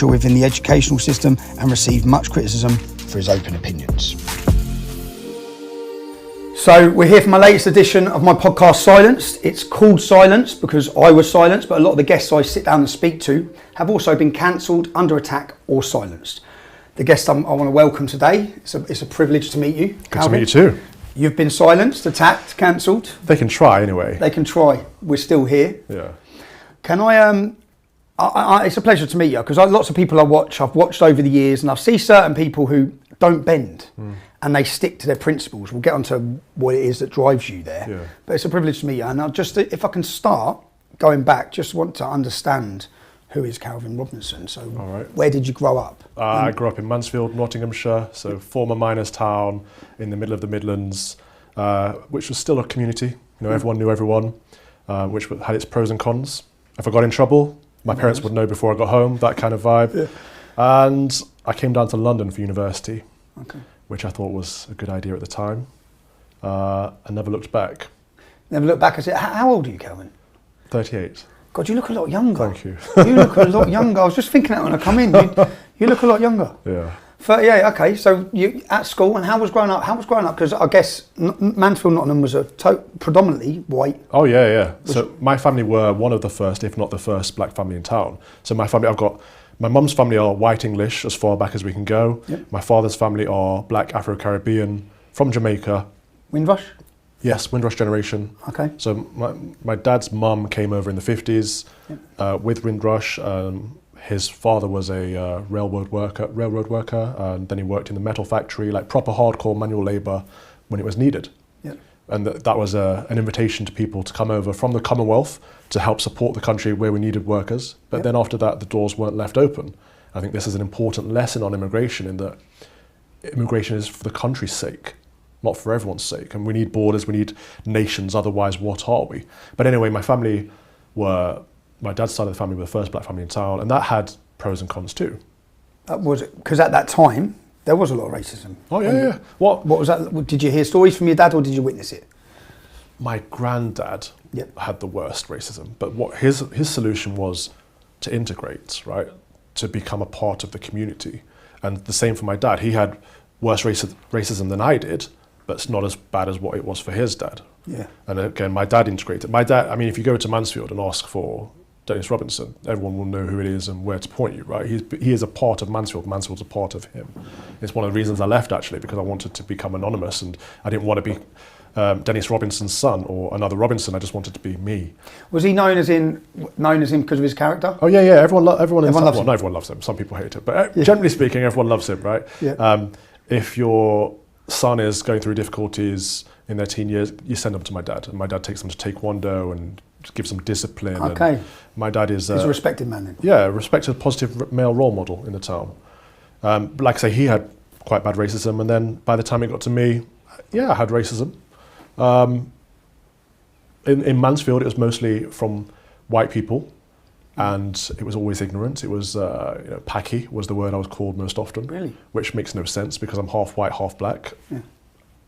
within the educational system and received much criticism for his open opinions. So we're here for my latest edition of my podcast, Silenced. It's called Silenced because I was silenced, but a lot of the guests I sit down and speak to have also been cancelled, under attack or silenced. The guest I want to welcome today, it's a privilege to meet you. Good Calvin. to meet you too. You've been silenced, attacked, cancelled. They can try anyway. They can try. We're still here. Yeah. Can I it's a pleasure to meet you because lots of people I've watched over the years, and I see certain people who don't bend and they stick to their principles. We'll get onto what it is that drives you there. Yeah. But it's a privilege to meet you. And if I can start going back, just want to understand who is Calvin Robinson. So Where did you grow up? I grew up in Mansfield, Nottinghamshire, so former miners' town in the middle of the Midlands, which was still a community. Everyone knew everyone, which had its pros and cons. If I got in trouble, my parents would know before I got home, that kind of vibe. Yeah. And I came down to London for university, which I thought was a good idea at the time. I never looked back. Never looked back. How old are you, Calvin? 38. God, you look a lot younger. Thank you. You look a lot younger. I was just thinking that when I come in. You look a lot younger. Yeah. 38, okay. So you at school, and how was growing up? Because I guess Mansfield, Nottingham was predominantly white. Oh yeah. So my family were one of the first, if not the first, black family in town. So my mum's family are white English as far back as we can go. Yep. My father's family are black Afro-Caribbean from Jamaica. Windrush? Yes, Windrush generation. Okay. So my dad's mum came over in the 50s with Windrush. His father was a railroad worker, and then he worked in the metal factory, like proper hardcore manual labour when it was needed. Yeah. And that was an invitation to people to come over from the Commonwealth to help support the country where we needed workers. But then after that, the doors weren't left open. I think this is an important lesson on immigration, in that immigration is for the country's sake, not for everyone's sake. And we need borders, we need nations, otherwise what are we? But anyway, my dad's side of the family were the first black family in town, and that had pros and cons too. That was it, because at that time, there was a lot of racism. Oh yeah. What was that? Did you hear stories from your dad, or did you witness it? My granddad had the worst racism, but what his solution was to integrate, right? To become a part of the community. And the same for my dad. He had worse racism than I did, but it's not as bad as what it was for his dad. Yeah. And again, my dad integrated. My dad, I mean, if you go to Mansfield and ask for Dennis Robinson, everyone will know who it is and where to point you, right? He is a part of Mansfield. Mansfield's a part of him. It's one of the reasons I left, actually, because I wanted to become anonymous, and I didn't want to be Dennis Robinson's son or another Robinson. I just wanted to be me. Was he known as him because of his character? Oh yeah. Everyone loves him. Not everyone loves him. Some people hate him, but generally speaking, everyone loves him, right? Yeah. If your son is going through difficulties in their teen years, you send them to my dad, and my dad takes them to taekwondo and gives them discipline. Okay. And my dad is he's a respected man then. Yeah, a respected, positive male role model in the town. But like I say, he had quite bad racism, and then by the time it got to me, I had racism. In Mansfield, it was mostly from white people, and it was always ignorant. It was packy was the word I was called most often. Really? Which makes no sense because I'm half white, half black. Yeah.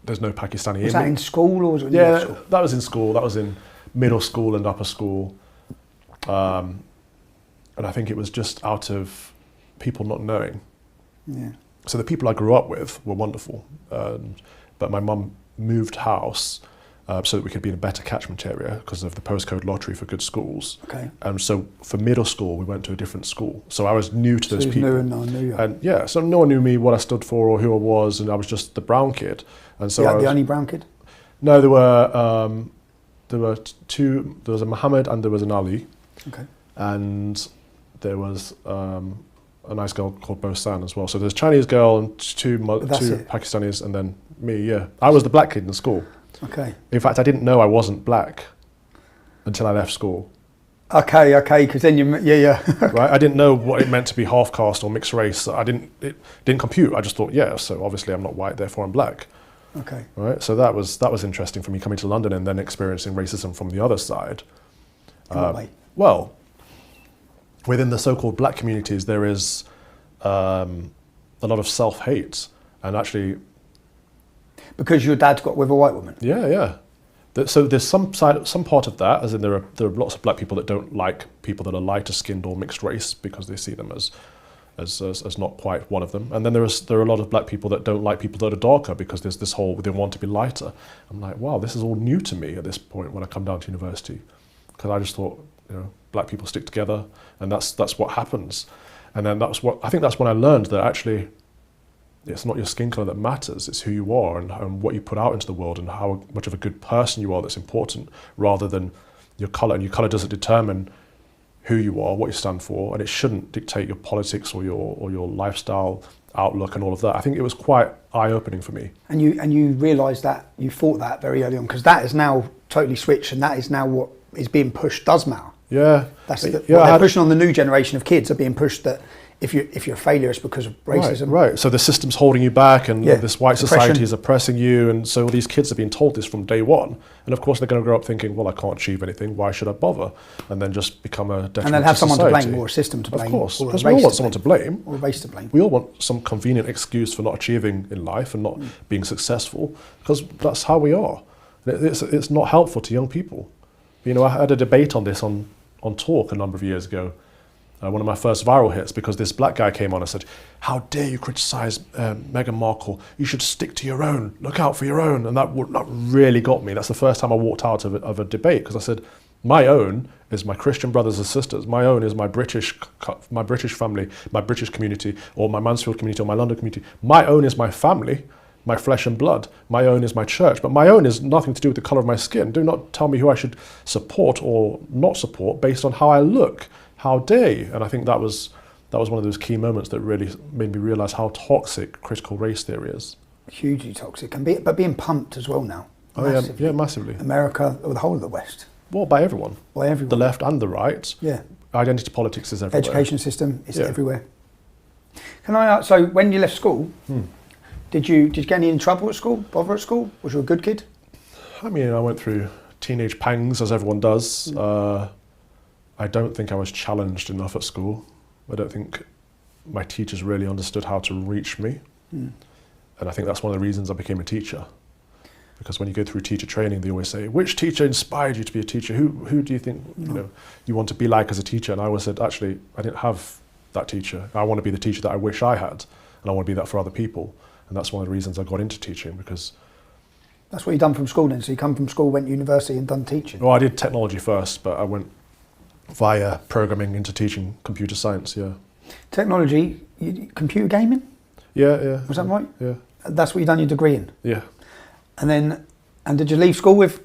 There's no Pakistani in me. Was that in school, or was it in school? That was in school. That was in middle school and upper school. And I think it was just out of people not knowing. Yeah. So the people I grew up with were wonderful. But my mum moved house so that we could be in a better catchment area because of the postcode lottery for good schools. Okay. And so for middle school, we went to a different school. So I was new to those people. New and no one knew you. And so no one knew me, what I stood for or who I was, and I was just the brown kid. And so the only brown kid? No, there were two. There was a Muhammad and there was an Ali. Okay. And there was a nice girl called Bosan as well. So there's a Chinese girl and two Pakistanis, and then me. Yeah, I was the black kid in school. Okay. In fact, I didn't know I wasn't black until I left school. Okay, because then Right, I didn't know what it meant to be half caste or mixed race. It didn't compute. I just thought, so obviously I'm not white, therefore I'm black. Okay. Right, so that was interesting for me coming to London and then experiencing racism from the other side. In what way? Well, within the so-called black communities, there is a lot of self-hate, and actually. Because your dad got with a white woman? Yeah. So there's some part of that, as in there are lots of black people that don't like people that are lighter skinned or mixed race because they see them as as not quite one of them. And then there are a lot of black people that don't like people that are darker because there's this whole, they want to be lighter. I'm like, wow, this is all new to me at this point when I come down to university. Because I just thought, black people stick together and that's what happens. And then I think that's when I learned that actually it's not your skin colour that matters, it's who you are and what you put out into the world and how much of a good person you are that's important, rather than your colour. And your colour doesn't determine who you are, what you stand for, and it shouldn't dictate your politics or your lifestyle outlook and all of that. I think it was quite eye-opening for me. And you realised that, you thought that very early on, because that is now totally switched, and that is now what is being pushed does matter. Yeah. What they're pushing on the new generation of kids are being pushed that if you're a failure, it's because of racism. Right. So the system's holding you back, and this white Oppression. society is oppressing you, and so these kids are being told this from day one. And of course, they're going to grow up thinking, well, I can't achieve anything. Why should I bother? And then just become a detriment. And they'll have someone society. to blame, or a system to blame. Of course, or because we all want someone to blame. Or a race to blame. We all want some convenient excuse for not achieving in life and not being successful, because that's how we are. It's not helpful to young people. I had a debate on this on Talk a number of years ago. One of my first viral hits, because this black guy came on and said, how dare you criticise Meghan Markle? You should stick to your own, look out for your own. And that really got me. That's the first time I walked out of a debate, because I said, my own is my Christian brothers and sisters. My own is my British family, my British community, or my Mansfield community, or my London community. My own is my family, my flesh and blood. My own is my church. But my own is nothing to do with the colour of my skin. Do not tell me who I should support or not support based on how I look. How dare you? And I think that was one of those key moments that really made me realise how toxic critical race theory is. Hugely toxic, but being pumped as well now. Massively. Yeah, massively. America, or the whole of the West. Well, by everyone. By everyone. The left and the right. Yeah. Identity politics is everywhere. Education system is everywhere. Can I ask, so when you left school, did you get any in trouble at school, bother at school? Was you a good kid? I mean, I went through teenage pangs, as everyone does. I don't think I was challenged enough at school. I don't think my teachers really understood how to reach me. And I think that's one of the reasons I became a teacher. Because when you go through teacher training, they always say, which teacher inspired you to be a teacher? Who do you think you want to be like as a teacher? And I always said, actually, I didn't have that teacher. I want to be the teacher that I wish I had. And I want to be that for other people. And that's one of the reasons I got into teaching, because... That's what you done from school then? So you come from school, went to university and done teaching? Well, I did technology first, but I went via programming into teaching computer science, yeah. Technology, computer gaming? Yeah. Was that right? Yeah. That's what you done your degree in? Yeah. And did you leave school with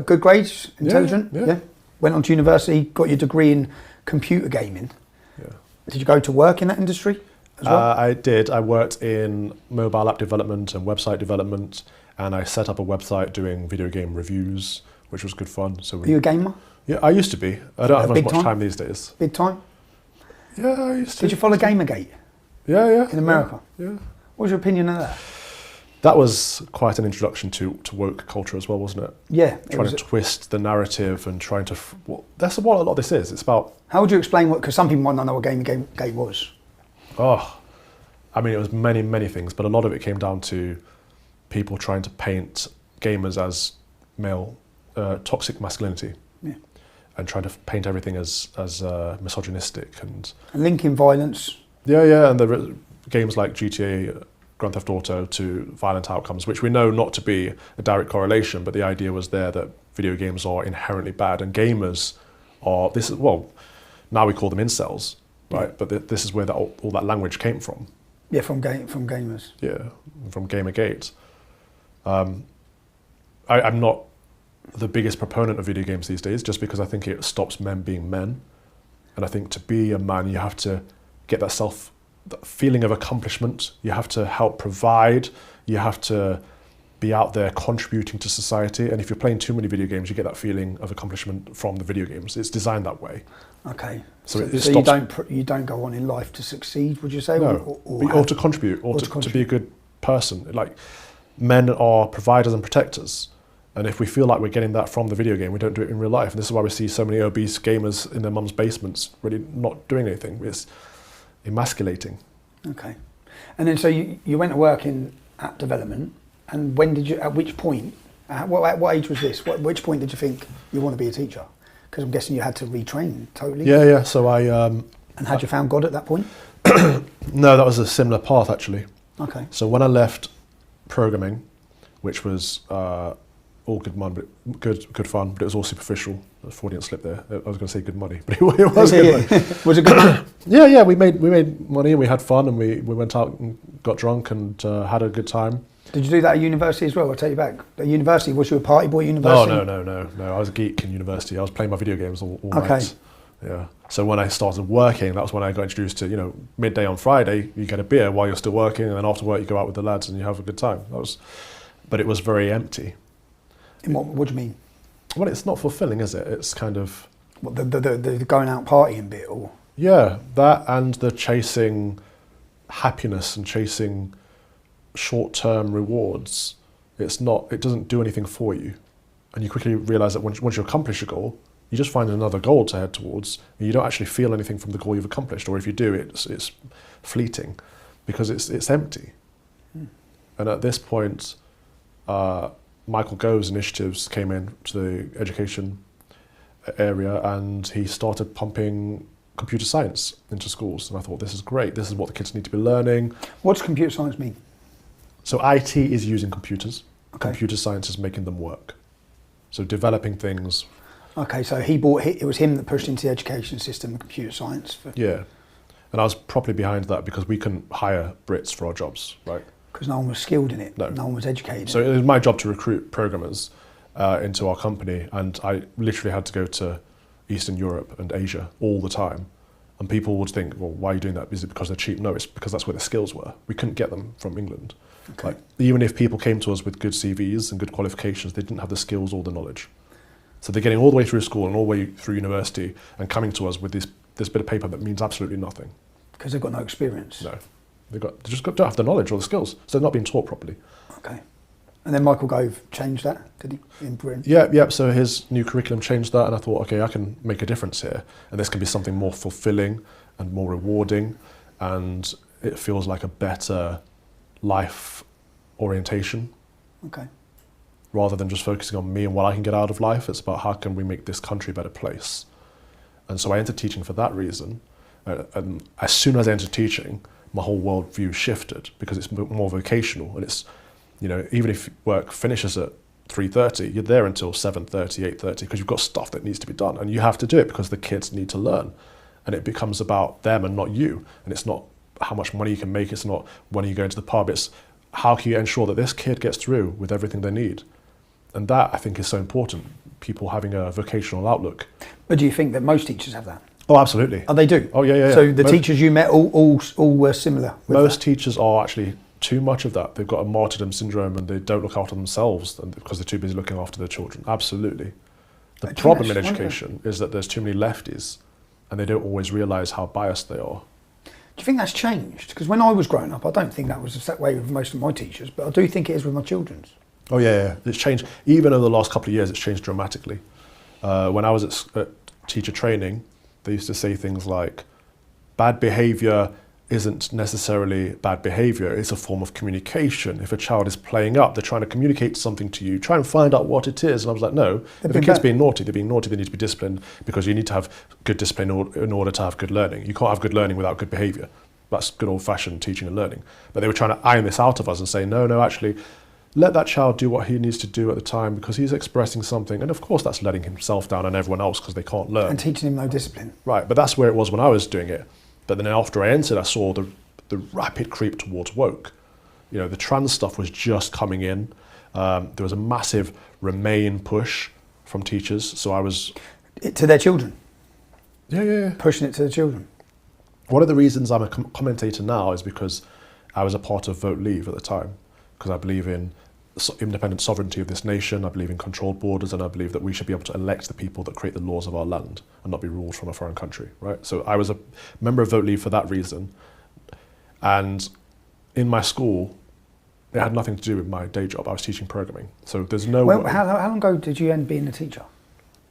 good grades, intelligent? Yeah. Went on to university, got your degree in computer gaming. Yeah. Did you go to work in that industry as well? I did. I worked in mobile app development and website development, and I set up a website doing video game reviews, which was good fun. So Are you a gamer? Yeah, I used to be. I don't have as much time these days. Big time? Yeah, I used to. Did you follow Gamergate? Yeah. In America? Yeah. What was your opinion of that? That was quite an introduction to woke culture as well, wasn't it? Yeah. Trying to twist the narrative and trying to... that's what a lot of this is. It's about... How would you explain what... Because some people might not know what Gamergate was. Oh, I mean, it was many, many things, but a lot of it came down to people trying to paint gamers as male, toxic masculinity. Yeah. And trying to paint everything as misogynistic and linking violence. Yeah, and the games like GTA, Grand Theft Auto to violent outcomes, which we know not to be a direct correlation, but the idea was there that video games are inherently bad and gamers are now we call them incels, right? Yeah. But this is where all that language came from. Yeah, from gamers. Yeah, from Gamergate. I'm not the biggest proponent of video games these days, just because I think it stops men being men. And I think to be a man, you have to get that feeling of accomplishment. You have to help provide. You have to be out there contributing to society. And if you're playing too many video games, you get that feeling of accomplishment from the video games. It's designed that way. Okay. So you don't go on in life to succeed, would you say? No, or to contribute, or to be a good person. Like, men are providers and protectors. And if we feel like we're getting that from the video game, we don't do it in real life. And this is why we see so many obese gamers in their mum's basements really not doing anything. It's emasculating. Okay. And then so you went to work in app development, and at which point, at what age was this? Which point did you think you want to be a teacher? Because I'm guessing you had to retrain totally. Yeah. So and had you found God at that point? No, that was a similar path actually. Okay. So when I left programming, which was all good money, but good fun, but it was all superficial. A Freudian slip there. I was going to say good money, but it was good money. Was it good money? Yeah. We made money and we had fun and we went out and got drunk and had a good time. Did you do that at university as well? I'll take you back. At university, was you a party boy at university? No. I was a geek in university. I was playing my video games all Okay. night. Yeah. So when I started working, that was when I got introduced to, midday on Friday, you get a beer while you're still working, and then after work you go out with the lads and you have a good time. But it was very empty. What do you mean? Well, it's not fulfilling, is it? It's kind of... What, the going out partying bit, or? Yeah, that and the chasing happiness and chasing short-term rewards. It doesn't do anything for you. And you quickly realise that once you accomplish a goal, you just find another goal to head towards, and you don't actually feel anything from the goal you've accomplished, or if you do, it's fleeting, because it's empty. And at this point, Michael Gove's initiatives came in to the education area, and he started pumping computer science into schools, and I thought, this is great, this is what the kids need to be learning. What does computer science mean? So IT is using computers, Okay. Computer science is making them work. So developing things. Okay, so it was him that pushed into the education system, the computer science. Yeah. And I was properly behind that because we couldn't hire Brits for our jobs, right? Because no one was skilled in it, No one was educated. So it was my job to recruit programmers into our company, and I literally had to go to Eastern Europe and Asia all the time. And people would think, well, why are you doing that? Is it because they're cheap? No, it's because that's where the skills were. We couldn't get them from England. Okay. Like, even if people came to us with good CVs and good qualifications, they didn't have the skills or the knowledge. So they're getting all the way through school and all the way through university and coming to us with this bit of paper that means absolutely nothing. Because they've got no experience. No, they don't have the knowledge or the skills, so they're not being taught properly. Okay. And then Michael Gove changed that, did he, in Britain? Yeah. So his new curriculum changed that, and I thought, okay, I can make a difference here, and this can be something more fulfilling and more rewarding, and it feels like a better life orientation. Okay. Rather than just focusing on me and what I can get out of life, it's about how can we make this country a better place. And so I entered teaching for that reason. And as soon as I entered teaching, my whole worldview shifted because it's more vocational. And it's, even if work finishes at 3:30, you're there until 7:30, 8:30, because you've got stuff that needs to be done. And you have to do it because the kids need to learn. And it becomes about them and not you. And it's not how much money you can make. It's not when you go into the pub. It's how can you ensure that this kid gets through with everything they need. And that, I think, is so important, people having a vocational outlook. But do you think that most teachers have that? Oh, absolutely. Oh, they do? Oh, yeah. So the teachers you met all were similar? Most teachers are actually too much of that. They've got a martyrdom syndrome and they don't look after themselves because they're too busy looking after their children. Absolutely. The problem in education is that there's too many lefties and they don't always realise how biased they are. Do you think that's changed? Because when I was growing up, I don't think that was that way with most of my teachers, but I do think it is with my children's. Oh yeah, it's changed. Even over the last couple of years, it's changed dramatically. When I was at teacher training, they used to say things like, bad behaviour isn't necessarily bad behaviour, it's a form of communication. If a child is playing up, they're trying to communicate something to you, try and find out what it is. And I was like, no, if a kid's being naughty, they need to be disciplined because you need to have good discipline in order to have good learning. You can't have good learning without good behaviour. That's good old-fashioned teaching and learning. But they were trying to iron this out of us and say, no, actually, let that child do what he needs to do at the time because he's expressing something. And of course that's letting himself down and everyone else because they can't learn. And teaching him no discipline. Right, but that's where it was when I was doing it. But then after I entered, I saw the rapid creep towards woke. The trans stuff was just coming in. There was a massive Remain push from teachers. So I was... To their children? Yeah. Pushing it to the children? One of the reasons I'm a commentator now is because I was a part of Vote Leave at the time. Because I believe in independent sovereignty of this nation, I believe in controlled borders, and I believe that we should be able to elect the people that create the laws of our land and not be ruled from a foreign country, right? So I was a member of Vote Leave for that reason. And in my school, it had nothing to do with my day job. I was teaching programming. So there's no way. How long ago did you end being a teacher?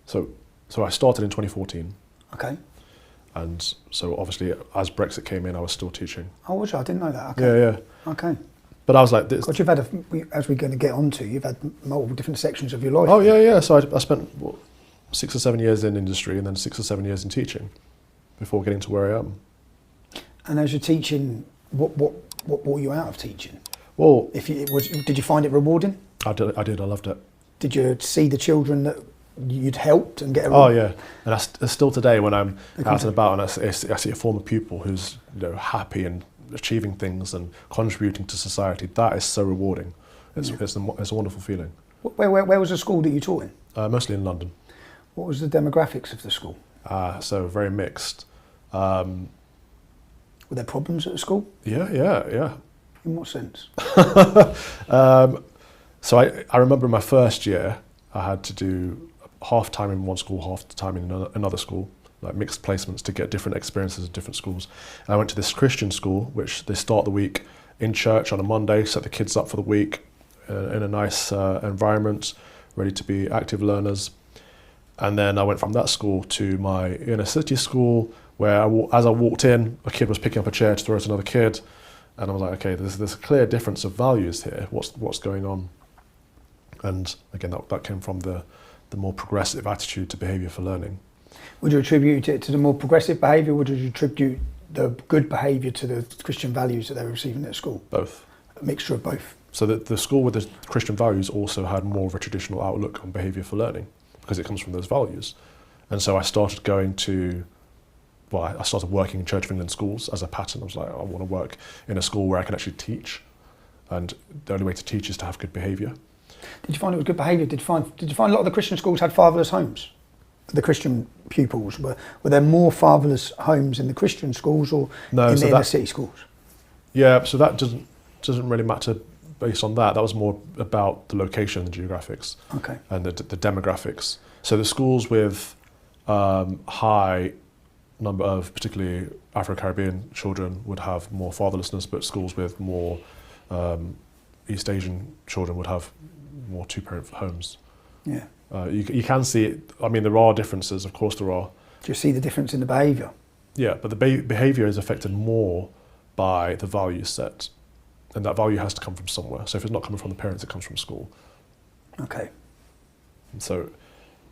So I started in 2014. Okay. And so obviously as Brexit came in, I was still teaching. Oh, was you? I didn't know that. Okay. Yeah. Okay. But I was like this. But you've had, as we're going to get onto, you've had multiple different sections of your life. Oh, yeah. So I spent 6 or 7 years in industry and then 6 or 7 years in teaching before getting to where I am. And as you're teaching, what brought you out of teaching? Well, Did you find it rewarding? I did. I loved it. Did you see the children that you'd helped and get? Oh yeah, and that's still today when I'm out and about and I see a former pupil who's happy and achieving things and contributing to society. That is so rewarding. It's a wonderful feeling. Where was the school that you taught in? Mostly in London. What was the demographics of the school? So very mixed. Were there problems at the school? Yeah. In what sense? So I remember in my first year, I had to do half time in one school, half the time in another school, like mixed placements to get different experiences at different schools. And I went to this Christian school, which they start the week in church on a Monday, set the kids up for the week in a nice environment, ready to be active learners. And then I went from that school to my inner city school, where as I walked in, a kid was picking up a chair to throw to another kid. And I was like, okay, there's a clear difference of values here. What's going on? And again, that came from the more progressive attitude to behaviour for learning. Would you attribute it to the more progressive behaviour, or would you attribute the good behaviour to the Christian values that they were receiving at school? Both. A mixture of both. So the school with the Christian values also had more of a traditional outlook on behaviour for learning, because it comes from those values. And so I started I started working in Church of England schools as a pattern. I was like, I want to work in a school where I can actually teach, and the only way to teach is to have good behaviour. Did you find it was good behaviour? Did you find a lot of the Christian schools had fatherless homes? The Christian pupils, were there more fatherless homes in the Christian schools or in the inner city schools? Yeah, so that doesn't really matter based on that. That was more about the location, the geographics, okay, and the demographics. So the schools with high number of particularly Afro-Caribbean children would have more fatherlessness, but schools with more East Asian children would have more two-parent homes. Yeah. You can see it. I mean, there are differences, of course there are. Do you see the difference in the behaviour? Yeah, but the behaviour is affected more by the value set, and that value has to come from somewhere. So if it's not coming from the parents, it comes from school. Okay. And so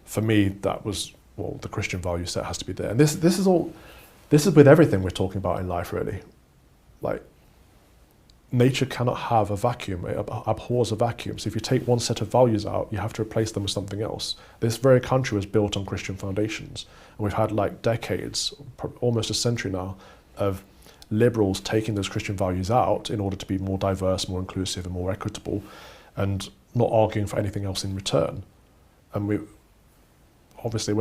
for me, that was, well, the Christian value set has to be there. And this is with everything we're talking about in life, really. Like, nature cannot have a vacuum. It abhors a vacuum. So if you take one set of values out, you have to replace them with something else. This very country was built on Christian foundations. And we've had like decades, almost a century now, of liberals taking those Christian values out in order to be more diverse, more inclusive and more equitable, and not arguing for anything else in return. And we're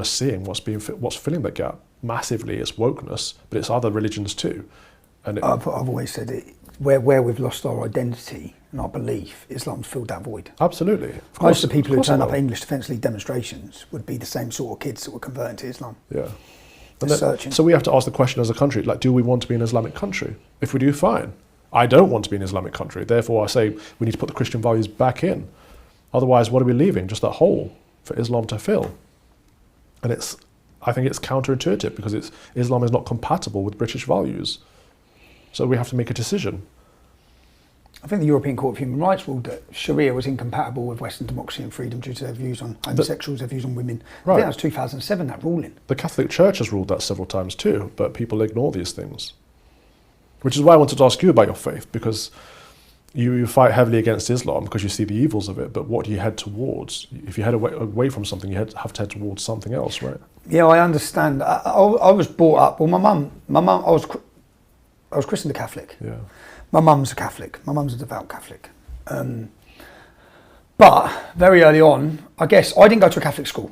seeing what's filling that gap massively. It's wokeness, but it's other religions too. And I've always said it, where we've lost our identity and our belief, Islam's filled that void. Absolutely. Most of the people who turn up at English Defence League demonstrations would be the same sort of kids that were converting to Islam. Yeah. Searching. So we have to ask the question as a country, like, do we want to be an Islamic country? If we do, fine. I don't want to be an Islamic country. Therefore, I say we need to put the Christian values back in. Otherwise, what are we leaving? Just that hole for Islam to fill. And I think it's counterintuitive because Islam is not compatible with British values. So we have to make a decision. I think the European Court of Human Rights ruled that Sharia was incompatible with Western democracy and freedom due to their views on homosexuals, their views on women. Right. I think that was 2007, that ruling. The Catholic Church has ruled that several times too, but people ignore these things. Which is why I wanted to ask you about your faith, because you fight heavily against Islam because you see the evils of it, but what do you head towards? If you head away from something, you have to head towards something else, right? Yeah, I understand. I was brought up, well, my mum, I was christened a Catholic. Yeah. My mum's a Catholic. My mum's a devout Catholic. But very early on, I guess, I didn't go to a Catholic school,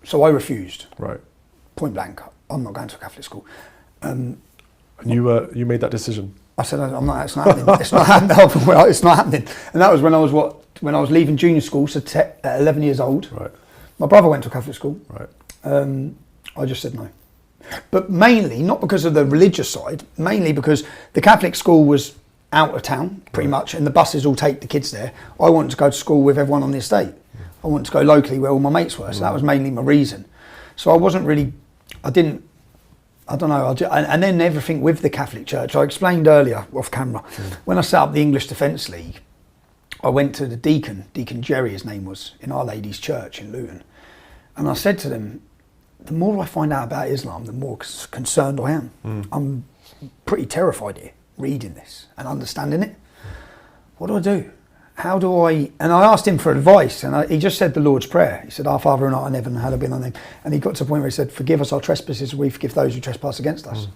so I refused. Right. Point blank, I'm not going to a Catholic school. And you made that decision? I said, I'm not. It's not happening. It's not happening. Well, it's not happening. And that was when I was leaving junior school, so at 11 years old. Right. My brother went to a Catholic school. Right. I just said no. But mainly, not because of the religious side, mainly because the Catholic school was out of town, pretty much, and the buses all take the kids there. I wanted to go to school with everyone on the estate. I wanted to go locally where all my mates were, so that was mainly my reason. So I wasn't really, I don't know, and then everything with the Catholic Church. I explained earlier off camera, when I set up the English Defence League, I went to the Deacon Jerry, his name was, in Our Lady's Church in Luton, and I said to them, the more I find out about Islam, the more concerned I am. pretty terrified here, reading this and understanding it. What do I do? How do I? And I asked him for advice, and he just said the Lord's Prayer. He said, "Our Father who art in heaven, hallowed be thy name." And he got to a point where he said, "Forgive us our trespasses, as we forgive those who trespass against us."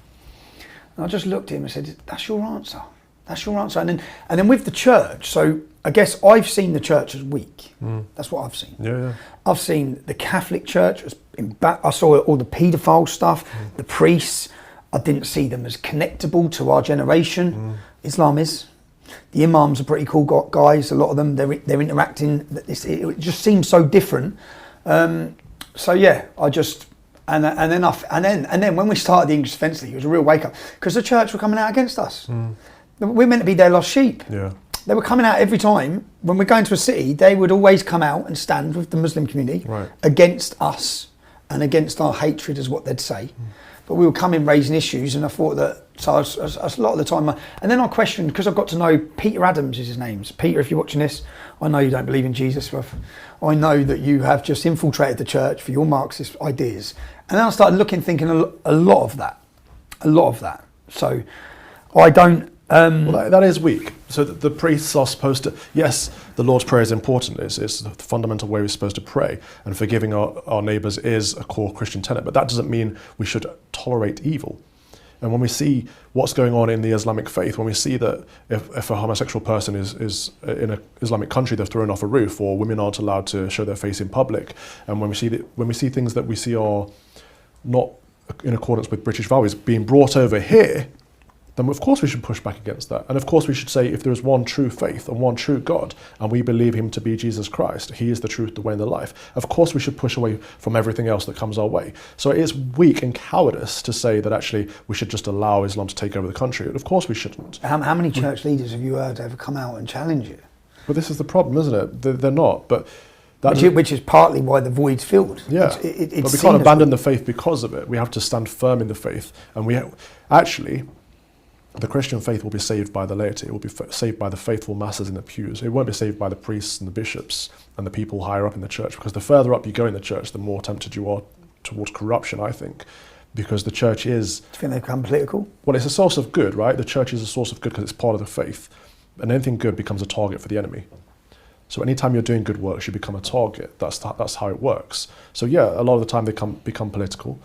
And I just looked at him and said, "That's your answer. That's your answer." And then with the church, so I guess I've seen the church as weak. That's what I've seen. Yeah. I've seen the Catholic Church as I saw all the paedophile stuff, the priests. I didn't see them as connectable to our generation. Islam is. The imams are pretty cool guys. A lot of them, they're interacting. It just seems so different. So yeah, I just and then when we started the English Defence League, it was a real wake up because the church were coming out against us. We're meant to be their lost sheep. Yeah. They were coming out every time when we're going to a city. They would always come out and stand with the Muslim community against us and against our hatred, is what they'd say. But we were coming raising issues, and I thought that, so I was a lot of the time, and then I questioned, because I got to know Peter Adams is his name. So Peter, if you're watching this, I know you don't believe in Jesus, but I know that you have just infiltrated the church for your Marxist ideas. And then I started looking, thinking a lot of that. So I don't... Well, that is weak. So the priests are supposed to, yes, the Lord's Prayer is important. It's the fundamental way we're supposed to pray, and forgiving our neighbours is a core Christian tenet, but that doesn't mean we should tolerate evil. And when we see what's going on in the Islamic faith, when we see that if a homosexual person is in an Islamic country, they're thrown off a roof, or women aren't allowed to show their face in public, and when we see things that we see are not in accordance with British values being brought over here, then of course we should push back against that. And of course we should say, if there is one true faith and one true God, and we believe him to be Jesus Christ, he is the truth, the way, and the life, of course we should push away from everything else that comes our way. So it is weak and cowardice to say that actually we should just allow Islam to take over the country. Of course we shouldn't. How many church leaders have you heard ever come out and challenge it? But this is the problem, isn't it? They're not. But which is partly why the void's filled. Yeah, but we can't abandon the faith because of it. We have to stand firm in the faith. And the Christian faith will be saved by the laity. It will be saved by the faithful masses in the pews. It won't be saved by the priests and the bishops and the people higher up in the church, because the further up you go in the church, the more tempted you are towards corruption, I think, because the church is... Do you think they become political? Well, it's a source of good, right? The church is a source of good because it's part of the faith, and anything good becomes a target for the enemy. So anytime you're doing good works, you become a target. That's how it works. So yeah, a lot of the time they become political,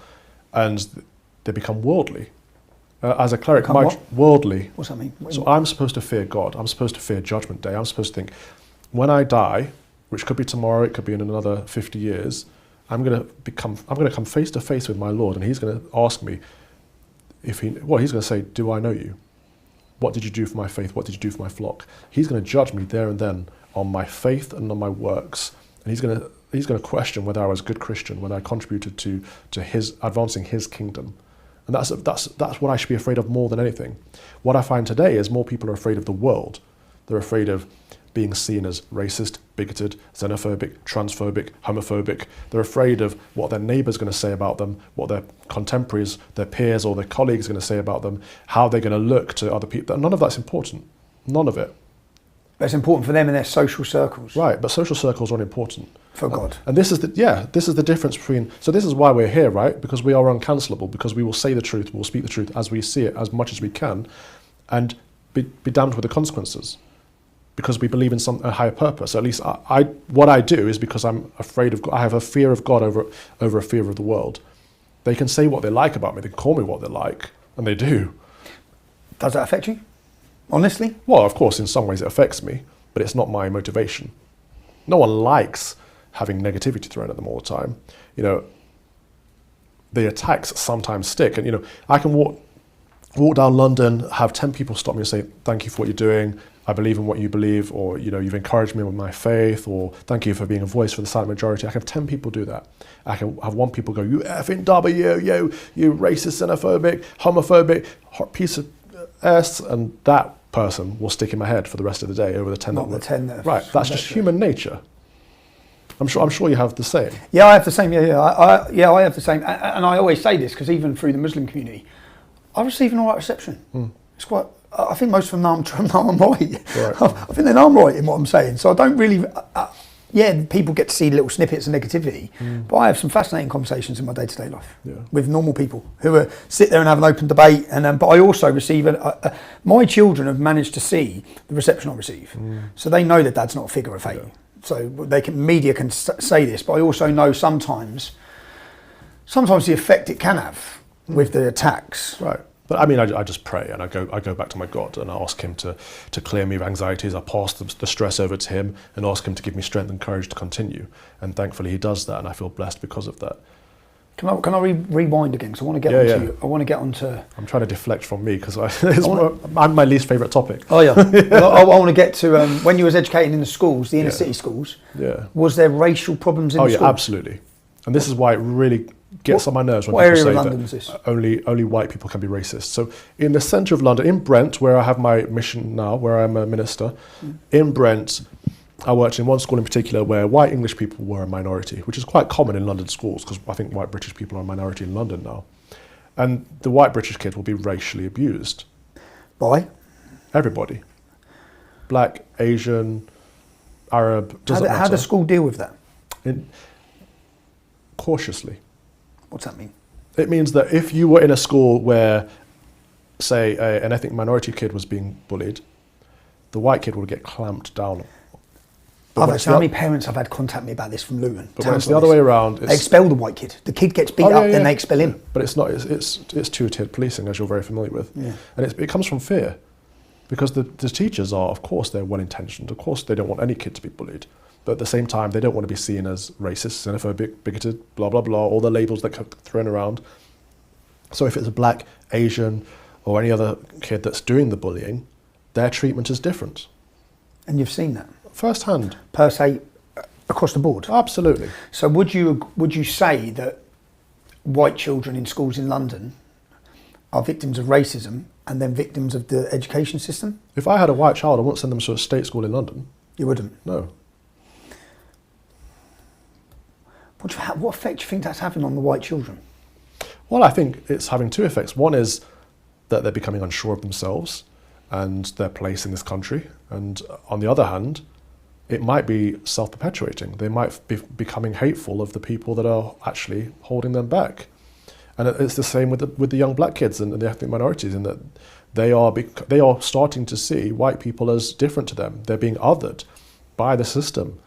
and they become worldly. As a cleric, worldly. What's that mean? So I'm supposed to fear God. I'm supposed to fear Judgment Day. I'm supposed to think, when I die, which could be tomorrow, it could be in another 50 years, I'm going to come face to face with my Lord, and he's going to ask me he's going to say, do I know you? What did you do for my faith? What did you do for my flock? He's going to judge me there and then on my faith and on my works, and he's going to question whether I was a good Christian, whether I contributed to his advancing his kingdom. And that's what I should be afraid of more than anything. What I find today is more people are afraid of the world. They're afraid of being seen as racist, bigoted, xenophobic, transphobic, homophobic. They're afraid of what their neighbour's going to say about them, what their contemporaries, their peers or their colleagues are going to say about them, how they're going to look to other people. None of that's important. None of it. That's important for them in their social circles. Right, but social circles aren't important. For God. And this is the difference between, so this is why we're here, right? Because we are uncancelable, because we will say the truth, we'll speak the truth as we see it, as much as we can, and be damned with the consequences. Because we believe in a higher purpose. At least what I do is because I'm afraid of God. I have a fear of God over a fear of the world. They can say what they like about me, they can call me what they like, and they do. Does that affect you? Honestly? Well, of course, in some ways it affects me, but it's not my motivation. No one likes having negativity thrown at them all the time. You know, the attacks sometimes stick, and I can walk down London, have 10 people stop me and say, thank you for what you're doing, I believe in what you believe, or you've encouraged me with my faith, or thank you for being a voice for the silent majority. I can have 10 people do that. I can have one people go, you effing W, you racist, xenophobic, homophobic, piece of S, and that person will stick in my head for the rest of the day over the 10 Not the 10 that right, that's just human nature. I'm sure you have the same. Yeah, I have the same. I have the same. And I always say this because even through the Muslim community, I receive an all right reception. It's quite. I think most of them know I'm right. I think they know I'm right in what I'm saying. So I don't really. yeah, people get to see little snippets of negativity, but I have some fascinating conversations in my day-to-day life with normal people who sit there and have an open debate. And but I also receive my children have managed to see the reception I receive, so they know that Dad's not a figure of hate. So media can say this, but I also know sometimes the effect it can have with the attacks. Right. But I mean, I just pray and I go back to my God and I ask him to clear me of anxieties. I pass the stress over to him and ask him to give me strength and courage to continue. And thankfully he does that, and I feel blessed because of that. Can I rewind again? Because I want to get onto. I want to get onto. I'm trying to deflect from me because I'm my least favourite topic. Oh yeah. I want to get to when you was educating in the schools, the inner city schools. Yeah. Was there racial problems in the schools? Oh yeah, absolutely. And this is why it really gets on my nerves when people say that only white people can be racist. So in the centre of London, in Brent, where I have my mission now, where I'm a minister, in Brent, I worked in one school in particular where white English people were a minority, which is quite common in London schools because I think white British people are a minority in London now. And the white British kid will be racially abused. By? Everybody. Black, Asian, Arab, doesn't matter. How does school deal with that? Cautiously. What's that mean? It means that if you were in a school where, say, an ethnic minority kid was being bullied, the white kid would get clamped down. How many parents have had contact me about this from Luton? But when it's the other way around, they expel the white kid. The kid gets beat up, then they expel him. But it's not. It's two-tiered policing, as you're very familiar with, and it comes from fear, because the teachers are, of course, they're well-intentioned. Of course, they don't want any kid to be bullied. But at the same time, they don't want to be seen as racist, xenophobic, bigoted, blah, blah, blah, all the labels that get thrown around. So if it's a black, Asian, or any other kid that's doing the bullying, their treatment is different. And you've seen that? Firsthand. Per se, across the board? Absolutely. So would you say that white children in schools in London are victims of racism and then victims of the education system? If I had a white child, I wouldn't send them to a state school in London. You wouldn't? No. What effect do you think that's having on the white children? Well, I think it's having two effects. One is that they're becoming unsure of themselves and their place in this country. And on the other hand, it might be self-perpetuating. They might be becoming hateful of the people that are actually holding them back. And it's the same with the young black kids and the ethnic minorities, in that they are starting to see white people as different to them. They're being othered by the system.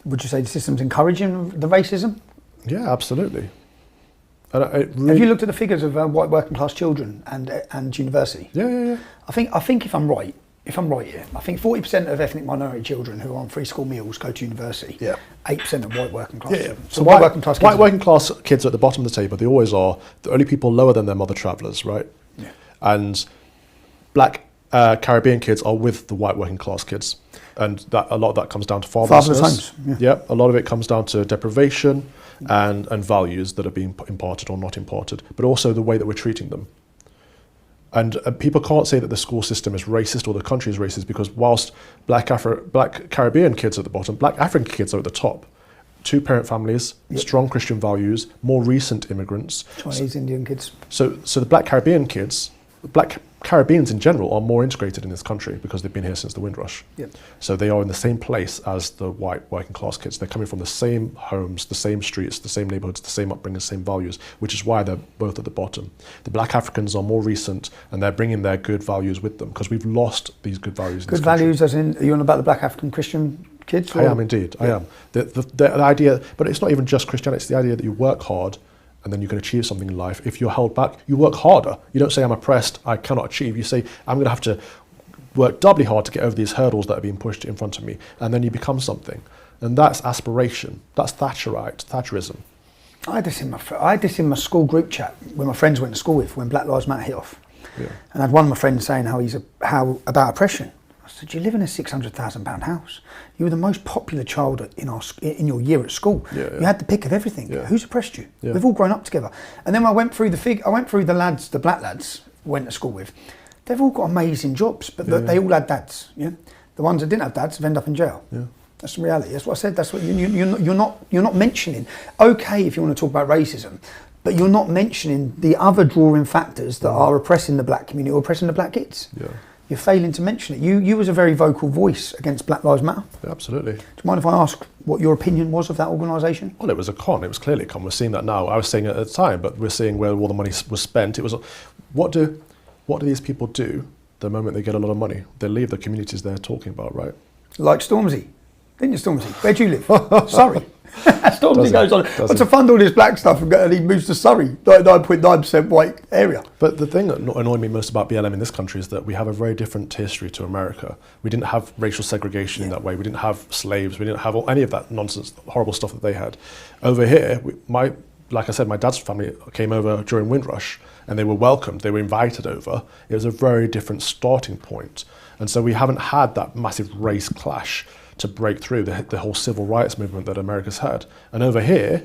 Would you say the system's encouraging the racism? Yeah, absolutely. And have you looked at the figures of white working class children and university? Yeah. I think if I'm right here, I think 40% of ethnic minority children who are on free school meals go to university. Yeah. 8% of white working class. Yeah. So white working class kids. White working class kids are at the bottom of the table. They always are. The only people lower than them are the travellers, right? Yeah. And black Caribbean kids are with the white working class kids. And a lot of that comes down to fatherless homes. Yeah, a lot of it comes down to deprivation and values that are being imparted or not imparted, but also the way that we're treating them. And people can't say that the school system is racist or the country is racist, because whilst black Caribbean kids are at the bottom, black African kids are at the top. Two-parent families, strong Christian values, more recent immigrants. Chinese, Indian kids. So the black Caribbean kids, black Caribbeans in general are more integrated in this country because they've been here since the Windrush. Yep. So they are in the same place as the white working class kids. They're coming from the same homes, the same streets, the same neighbourhoods, the same upbringing, the same values, which is why they're both at the bottom. The black Africans are more recent and they're bringing their good values with them because we've lost these good values. Good values as in, are you on about the black African Christian kids? I am indeed, I am. The idea, but it's not even just Christianity, it's the idea that you work hard and then you can achieve something in life. If you're held back, you work harder. You don't say, I'm oppressed, I cannot achieve. You say, I'm going to have to work doubly hard to get over these hurdles that are being pushed in front of me. And then you become something. And that's aspiration. That's Thatcherism. I had this in my school group chat when my friends went to school with, when Black Lives Matter hit off. Yeah. And I had one of my friends saying how about oppression. I said, you live in a £600,000 house. You were the most popular child in your year at school. Yeah. You had the pick of everything. Yeah. Who's oppressed you? Yeah. We've all grown up together. And then I went through the lads, the black lads went to school with. They've all got amazing jobs, but they all had dads. Yeah, the ones that didn't have dads have ended up in jail. Yeah. That's the reality. That's what I said. That's what you're not mentioning. Okay, if you want to talk about racism, but you're not mentioning the other drawing factors that are oppressing the black community or oppressing the black kids. Yeah. You're failing to mention it. You was a very vocal voice against Black Lives Matter. Yeah, absolutely. Do you mind if I ask what your opinion was of that organisation? Well, it was a con. It was clearly a con. We're seeing that now. I was saying it at the time, but we're seeing where all the money was spent. It was, what do these people do the moment they get a lot of money? They leave the communities they're talking about, right? Like Stormzy. Didn't you, Stormzy? Where'd you live? Surrey. Stormzy goes on. But to fund all this black stuff and he moves to Surrey, 99.9% white area. But the thing that annoyed me most about BLM in this country is that we have a very different history to America. We didn't have racial segregation in that way. We didn't have slaves. We didn't have any of that nonsense, horrible stuff that they had. Over here, like I said, my dad's family came over during Windrush and they were welcomed. They were invited over. It was a very different starting point. And so we haven't had that massive race clash to break through the whole civil rights movement that America's had. And over here,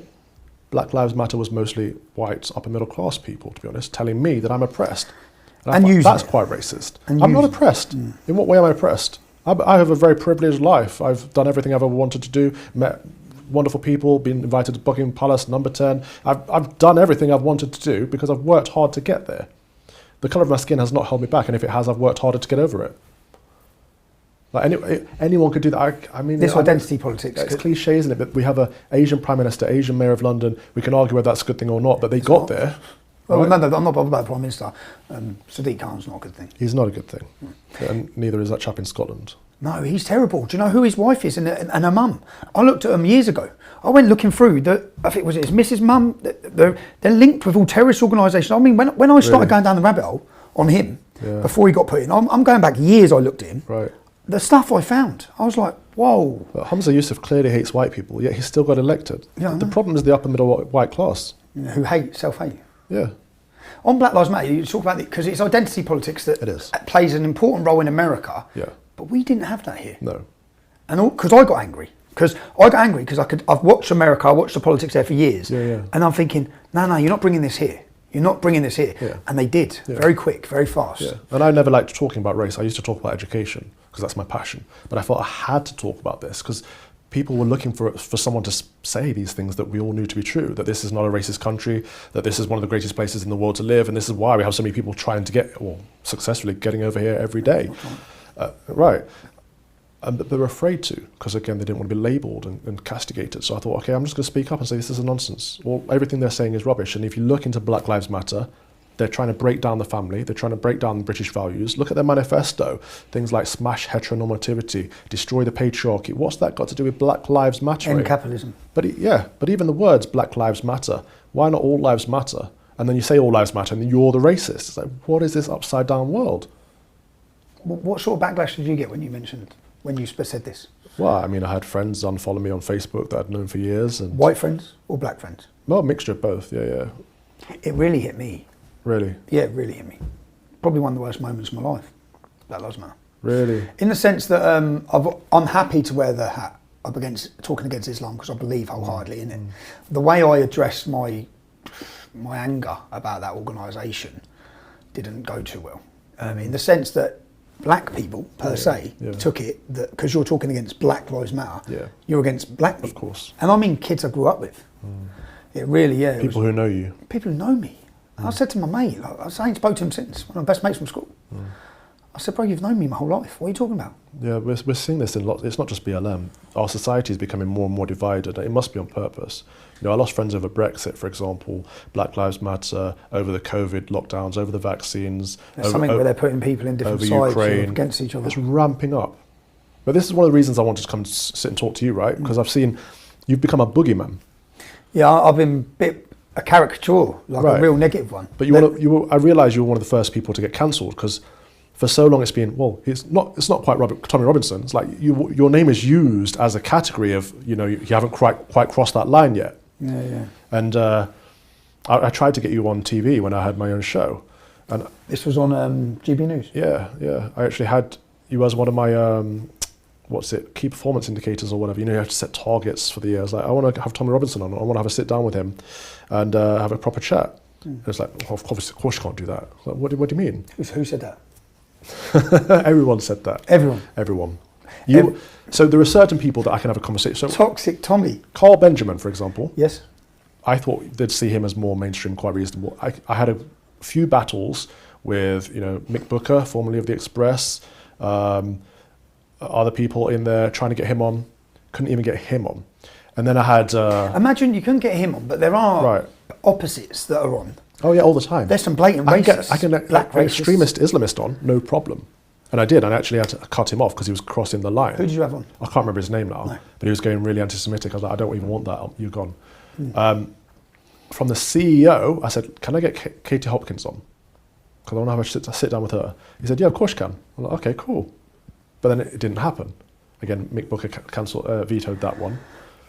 Black Lives Matter was mostly white, upper middle class people, to be honest, telling me that I'm oppressed. And that's quite racist. I'm not oppressed. In what way am I oppressed? I have a very privileged life. I've done everything I've ever wanted to do, met wonderful people, been invited to Buckingham Palace, number 10. I've done everything I've wanted to do because I've worked hard to get there. The colour of my skin has not held me back, and if it has, I've worked harder to get over it. Like anyone could do that. I mean, this identity politics. It's cliche, isn't it? But we have an Asian Prime Minister, Asian Mayor of London. We can argue whether that's a good thing or not, but they got there. Well, right? No, I'm not bothered about the Prime Minister. Sadiq Khan's not a good thing. He's not a good thing. And neither is that chap in Scotland. No, he's terrible. Do you know who his wife is and her mum? I looked at them years ago. I went looking through, I think it was his Mrs. Mum. They're linked with all terrorist organisations. I mean, when I started going down the rabbit hole on him, before he got put in, I'm going back years I looked at him. Right. The stuff I found, I was like, whoa. But Humza Yousaf clearly hates white people, yet he's still got elected. Yeah, the problem is the upper middle white class. Who self-hate. Yeah. On Black Lives Matter, you talk about it because it's identity politics that plays an important role in America. Yeah. But we didn't have that here. No. And because I got angry. Because I've watched America, I watched the politics there for years. Yeah. And I'm thinking, no, you're not bringing this here. You're not bringing this here. Yeah. And they did. Yeah. Very quick, very fast. Yeah. And I never liked talking about race. I used to talk about education because that's my passion. But I thought I had to talk about this because people were looking for someone to say these things that we all knew to be true, that this is not a racist country, that this is one of the greatest places in the world to live, and this is why we have so many people trying to get, or successfully getting over here every day. Right. But they were afraid to, because again, they didn't want to be labelled and castigated. So I thought, okay, I'm just going to speak up and say this is a nonsense. Well, everything they're saying is rubbish. And if you look into Black Lives Matter, they're trying to break down the family. They're trying to break down the British values. Look at their manifesto. Things like smash heteronormativity, destroy the patriarchy. What's that got to do with Black Lives Matter? End capitalism. But even the words Black Lives Matter, why not all lives matter? And then you say all lives matter and then you're the racist. It's like, what is this upside down world? What sort of backlash did you get when you said this? Well, I mean, I had friends unfollow me on Facebook that I'd known for years. And white friends or black friends? Well, a mixture of both, yeah. It really hit me. Really? Yeah, it really hit me. Probably one of the worst moments of my life. Black Lives Matter. Really? In the sense that I'm happy to wear the hat talking against Islam because I believe wholeheartedly in it. The way I addressed my anger about that organisation didn't go too well. In the sense that black people per se took it that because you're talking against Black Lives Matter, you're against black people. Of course. And I mean kids I grew up with. It really, people who know you. People who know me. I said to my mate, I ain't spoke to him since, one of my best mates from school. I said, bro, you've known me my whole life. What are you talking about? Yeah, we're seeing this in lots. It's not just BLM. Our society is becoming more and more divided. It must be on purpose. I lost friends over Brexit, for example, Black Lives Matter, over the COVID lockdowns, over the vaccines. There's something where they're putting people in different sides against each other. It's ramping up. But this is one of the reasons I wanted to come sit and talk to you, right? Because I've seen you've become a boogeyman. Yeah, I've been a caricature, a real negative one. But I realise you were one of the first people to get cancelled because for so long it's been, well, it's not quite Tommy Robinson. It's like your name is used as a category of, you haven't quite crossed that line yet. Yeah. And I tried to get you on TV when I had my own show. And this was on GB News? Yeah. I actually had you as one of my, key performance indicators or whatever. You have to set targets for the year. I was like, I want to have Tommy Robinson on. I want to have a sit down with him and have a proper chat. And it's like, well, of course you can't do that. Like, what do you mean? Who said that? Everyone said that. Everyone. So there are certain people that I can have a conversation. So Toxic Tommy. Carl Benjamin, for example. Yes. I thought they'd see him as more mainstream, quite reasonable. I had a few battles with, you know, Mick Booker, formerly of The Express, other people in there trying to get him on. Couldn't even get him on. And then I had... Imagine you couldn't get him on, but there are Right. opposites that are on. Oh yeah, all the time. There's some blatant racists. I can get black an racists. extremist Islamist on, no problem. And I did, and I actually had to cut him off because he was crossing the line. Who did you have on? I can't remember his name now, No. but he was going really anti-Semitic. I was like, I don't even want that, you're gone. From the CEO, I said, can I get Katie Hopkins on? Because I want to have a sit down with her. He said, yeah, of course you can. I'm like, okay, cool. But then it didn't happen. Again, Mick Booker vetoed that one.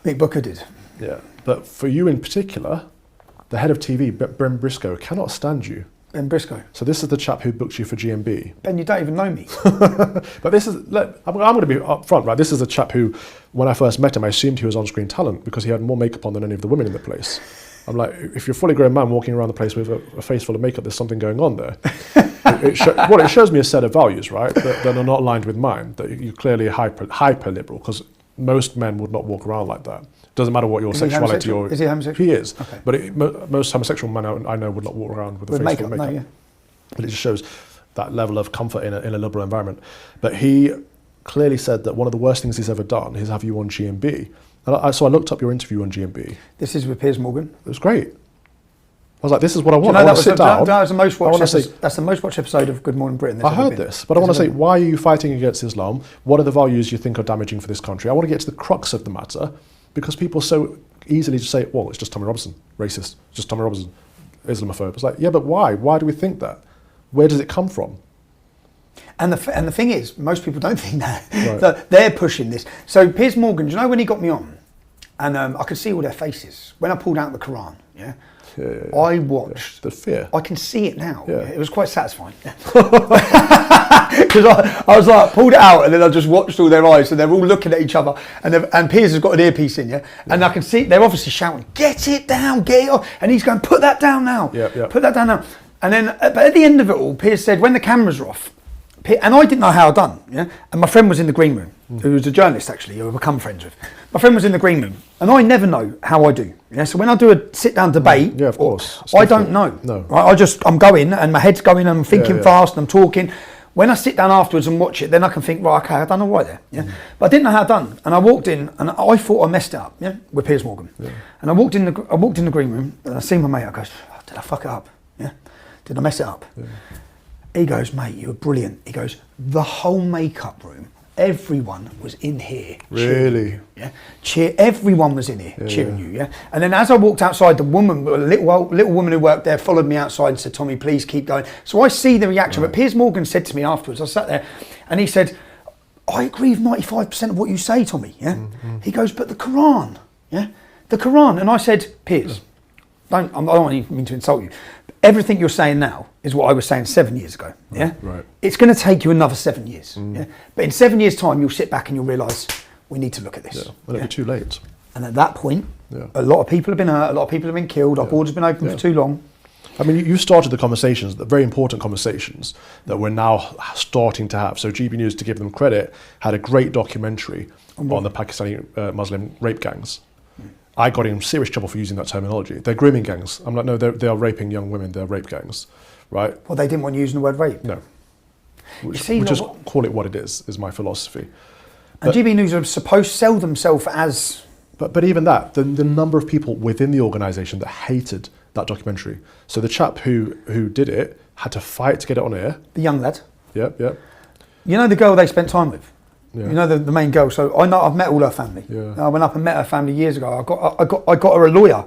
Mick Booker did. Yeah, but for you in particular, the head of TV, Ben Briscoe, cannot stand you. Ben Briscoe. So this is the chap who booked you for GMB. Ben, you don't even know me. But this is, look, I'm going to be upfront, right? This is a chap who, when I first met him, I assumed he was on-screen talent because he had more makeup on than any of the women in the place. I'm like, if you're a fully grown man walking around the place with a face full of makeup, there's something going on there. It shows me a set of values, right, that are not aligned with mine, that you're clearly hyper liberal, because most men would not walk around like that. Doesn't matter what your sexuality or... Is he homosexual? He is. Okay. But most homosexual men I know would not walk around with a face makeup, full of makeup. no, yeah. But it just shows that level of comfort in a liberal environment. But he clearly said that one of the worst things he's ever done is have you on GMB. And so I looked up your interview on GMB. This is with Piers Morgan. It was great. I was like, this is what I want. Do you know I want to sit down. That was the most watched episode, that's the most watched episode of Good Morning Britain. I heard this, but I want to say, why are you fighting against Islam? What are the values you think are damaging for this country? I want to get to the crux of the matter, because people so easily just say, well, it's just Tommy Robinson, racist. It's just Tommy Robinson, Islamophobe. It's like, yeah, but why? Why do we think that? Where does it come from? And the thing is, most people don't think that. Right. So they're pushing this. So Piers Morgan, do you know when he got me on? And I could see all their faces. When I pulled out the Quran, yeah? I watched... The fear. I can see it now. Yeah. It was quite satisfying. Because I was like, pulled it out, and then I just watched all their eyes, and they're all looking at each other, and Piers has got an earpiece in, yeah? And I can see, they're obviously shouting, get it down, get it off. And he's going, put that down now. Put that down now. And then, but at the end of it all, Piers said, when the cameras are off, and I didn't know how I'd done, yeah? And my friend was in the green room, who was a journalist actually, who I've become friends with. My friend was in the green room, and I never know how I do. Yeah? So when I do a sit-down debate, yeah, of course, I don't know. No. Right? I'm going, and my head's going, and I'm thinking fast, and I'm talking. When I sit down afterwards and watch it, then I can think, right, okay, I've done all right there. Yeah? But I didn't know how I'd done, and I walked in, and I thought I messed it up, yeah, with Piers Morgan. Yeah. And I walked in the green room, and I see my mate. I goes, oh, did I fuck it up? Yeah, did I mess it up? Yeah. He goes, mate, you were brilliant. He goes, the whole makeup room, everyone was in here. Really? Yeah. Everyone was in here cheering you, yeah. And then as I walked outside, the woman, a little woman who worked there, followed me outside and said, Tommy, please keep going. So I see the reaction. Right. But Piers Morgan said to me afterwards, I sat there, and he said, I agree with 95% of what you say, Tommy, yeah. Mm-hmm. He goes, but the Quran, yeah, the Quran. And I said, Piers, I don't even mean to insult you. Everything you're saying now is what I was saying 7 years ago. Yeah, right. It's going to take you another 7 years. Yeah, but in 7 years' time, you'll sit back and you'll realise we need to look at this. Yeah, well, it'll be too late. And at that point, a lot of people have been hurt. A lot of people have been killed. Our border's been open for too long. I mean, you started the conversations, the very important conversations that we're now starting to have. So GB News, to give them credit, had a great documentary on the Pakistani Muslim rape gangs. I got in serious trouble for using that terminology. They're grooming gangs. I'm like, no, they are raping young women. They're rape gangs, right? Well, they didn't want you using the word rape. No. We just call it what it is my philosophy. And GB News are supposed to sell themselves as... But even that, the number of people within the organisation that hated that documentary. So the chap who did it had to fight to get it on air. The young lad. Yep. You know the girl they spent time with? Yeah. You know the main girl. So I know I've met all her family. Yeah. I went up and met her family years ago. I got her a lawyer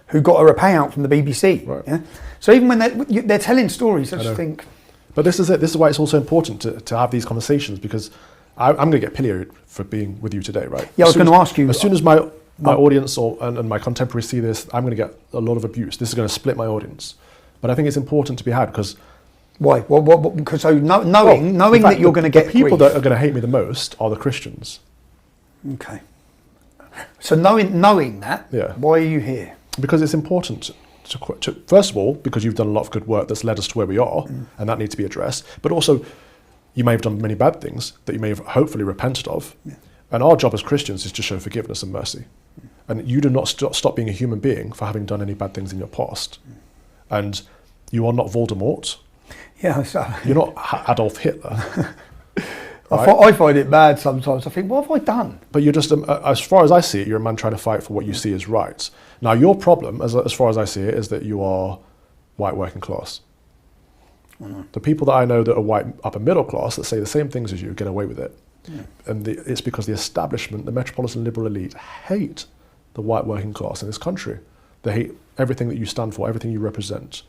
who got her a payout from the BBC. Right. Yeah. So even when they're telling stories, I just think. But this is it. This is why it's also important to have these conversations, because I'm going to get pilloried for being with you today, right? Yeah, I was going to ask you. As soon as my audience and my contemporaries see this, I'm going to get a lot of abuse. This is going to split my audience. But I think it's important to be had because. Why? Because knowing that you're going to get the people grief. that are going to hate me the most are the Christians. Okay. So knowing that, why are you here? Because it's important to first of all, because you've done a lot of good work that's led us to where we are, and that needs to be addressed. But also, you may have done many bad things that you may have hopefully repented of. Yeah. And our job as Christians is to show forgiveness and mercy. And you do not stop being a human being for having done any bad things in your past. And you are not Voldemort. Yeah, so You're not Adolf Hitler. I find it bad sometimes. I think, what have I done? But you're just, as far as I see it, you're a man trying to fight for what you see as right. Now, your problem, as far as I see it, is that you are white working class. The people that I know that are white upper middle class that say the same things as you get away with it. Yeah. And it's because the establishment, the metropolitan liberal elite, hate the white working class in this country. They hate everything that you stand for, everything you represent.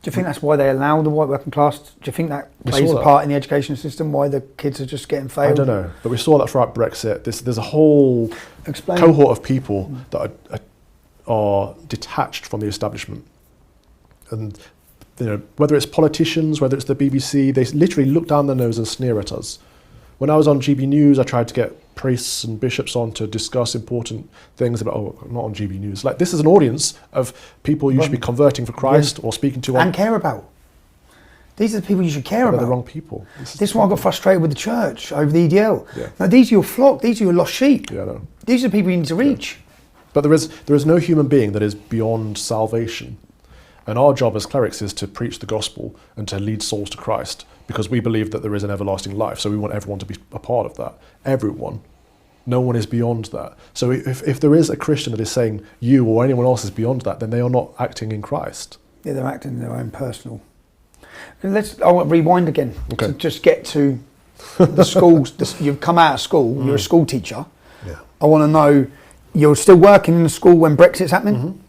Do you think that's why they allow the white working class? Do you think that plays a part in the education system, why the kids are just getting failed? I don't know, but we saw that throughout Brexit. There's a whole cohort of people that are detached from the establishment. And whether it's politicians, whether it's the BBC, they literally look down their nose and sneer at us. When I was on GB News, I tried to get priests and bishops on to discuss important things about, not on GB News. Like, this is an audience of people you should be converting for Christ or speaking to. And care about. These are the people you should care about. They're the wrong people. This is why I got frustrated with the church over the EDL. Yeah. Now, these are your flock. These are your lost sheep. Yeah, I know. These are the people you need to reach. Yeah. But there is no human being that is beyond salvation. And our job as clerics is to preach the gospel and to lead souls to Christ, because we believe that there is an everlasting life. So we want everyone to be a part of that. Everyone. No one is beyond that. So if there is a Christian that is saying you or anyone else is beyond that, then they are not acting in Christ. Yeah, they're acting in their own personal. I want to rewind again to just get to the schools. You've come out of school. You're a school teacher. Yeah. I want to know, you're still working in the school when Brexit's happening. Mm-hmm.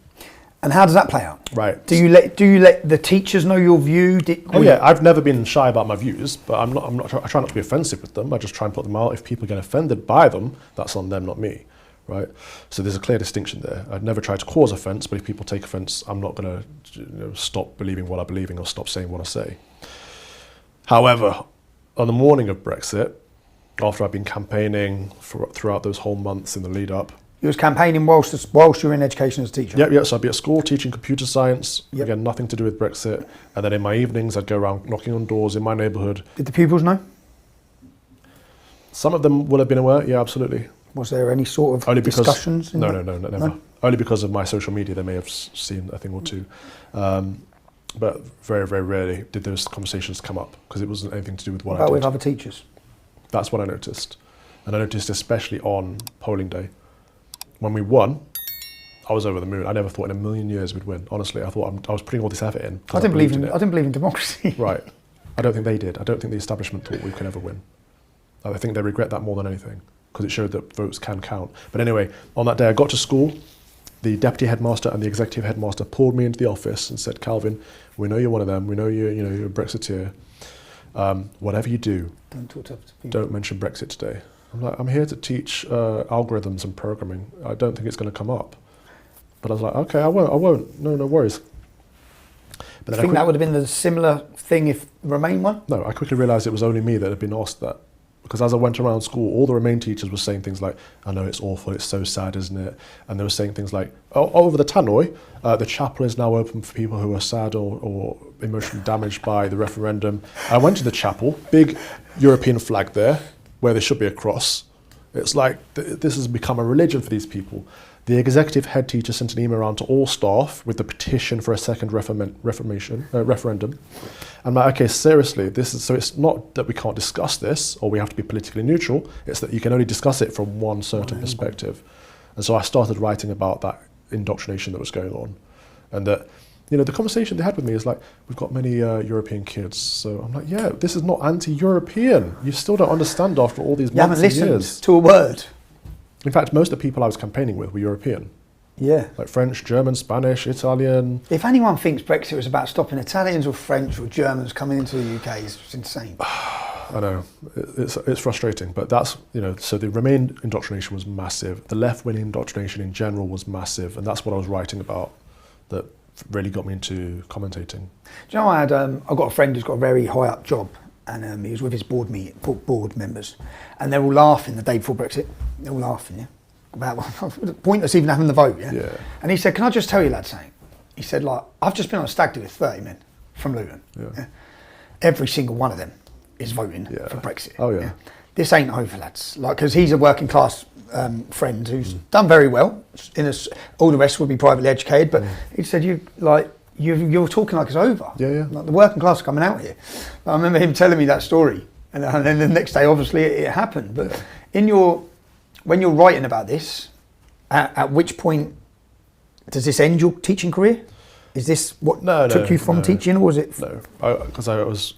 And how does that play out? Right. Do you let the teachers know your view? I've never been shy about my views, but I try not to be offensive with them. I just try and put them out. If people get offended by them, that's on them, not me, right? So there's a clear distinction there. I'd never try to cause offense, but if people take offense, I'm not going to stop believing what I believe in or stop saying what I say. However, on the morning of Brexit, after I've been campaigning throughout those whole months in the lead up, you was campaigning whilst you were in education as a teacher? Yeah. So I'd be at school teaching computer science, again, nothing to do with Brexit. And then in my evenings, I'd go around knocking on doors in my neighbourhood. Did the pupils know? Some of them will have been aware, yeah, absolutely. Was there any sort of discussions? No, never. No? Only because of my social media, they may have seen a thing or two. But very, very rarely did those conversations come up, because it wasn't anything to do with what I did. With other teachers? That's what I noticed. And I noticed especially on polling day. When we won, I was over the moon. I never thought in a million years we'd win. Honestly, I thought I was putting all this effort in. I didn't believe in democracy. Right. I don't think they did. I don't think the establishment thought we could ever win. I think they regret that more than anything, because it showed that votes can count. But anyway, on that day I got to school. The deputy headmaster and the executive headmaster pulled me into the office and said, "Calvin, we know you're one of them. We know you're a Brexiteer. Whatever you do, don't talk to people. Don't mention Brexit today." I'm like, I'm here to teach algorithms and programming. I don't think it's going to come up. But I was like, okay, I won't. No worries. But do you think that would have been the similar thing if Remain won? No, I quickly realised it was only me that had been asked that. Because as I went around school, all the Remain teachers were saying things like, "I know it's awful, it's so sad, isn't it?" And they were saying things like, over the tannoy, the chapel is now open for people who are sad or emotionally damaged by the referendum. I went to the chapel, big European flag there, where there should be a cross. It's like this has become a religion for these people. The executive head teacher sent an email around to all staff with the petition for a second referendum. I'm like, okay, seriously, so it's not that we can't discuss this or we have to be politically neutral, it's that you can only discuss it from one certain perspective. And so I started writing about that indoctrination that was going on. And that, the conversation they had with me is like, we've got many European kids. So I'm like, yeah, this is not anti-European. You still don't understand after all these months and years. You haven't listened to a word. In fact, most of the people I was campaigning with were European. Yeah. Like French, German, Spanish, Italian. If anyone thinks Brexit was about stopping Italians or French or Germans coming into the UK, it's insane. I know, it's frustrating, but that's, so the Remain indoctrination was massive. The left-wing indoctrination in general was massive, and that's what I was writing about that really got me into commentating. Do you know, I've got a friend who's got a very high up job, and he was with his board members, and they're all laughing the day before Brexit. They're all laughing, yeah, about pointless even having the vote, yeah. And he said, "Can I just tell you, lad, something?" He said, "Like, I've just been on a stag do with 30 men from Luton. Yeah. Every single one of them is voting for Brexit. Oh yeah. This ain't over, lads. Like, because he's a working class friend who's done very well. All the rest would be privately educated, but he said, you're you're talking like it's over. Yeah. Like the working class are coming out here. I remember him telling me that story, and then the next day, obviously, it happened. But when you're writing about this, at which point does this end your teaching career? Is this what took you from teaching, or was it? No, because I was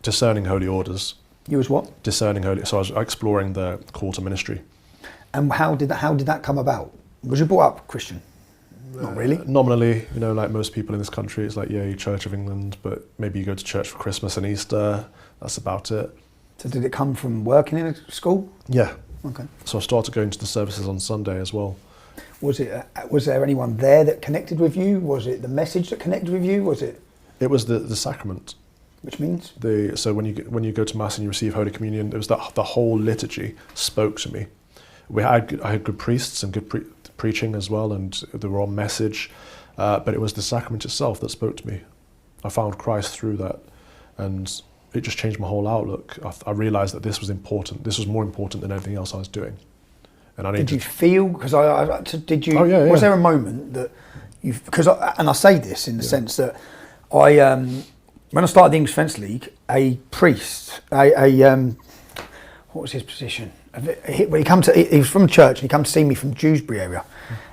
discerning holy orders. You was what? Discerning holy. So I was exploring the call to ministry. And how did that come about? Was you brought up Christian? Not really. Nominally, like most people in this country, it's like, yeah, Church of England, but maybe you go to church for Christmas and Easter. That's about it. So did it come from working in a school? Yeah. Okay. So I started going to the services on Sunday as well. Was there anyone there that connected with you? Was it the message that connected with you? Was it? It was the sacrament. Which means? So when you go to Mass and you receive Holy Communion, it was the whole liturgy spoke to me. I had good priests and good preaching as well, and they were on message, but it was the sacrament itself that spoke to me. I found Christ through that, and it just changed my whole outlook. I realised that this was important. This was more important than anything else I was doing. And did you feel? Because did you? Oh, yeah. Was there a moment that you? Because I say this in the sense that when I started the English Defence League, a priest, what was his position? He was from church, and he came to see me from Dewsbury area,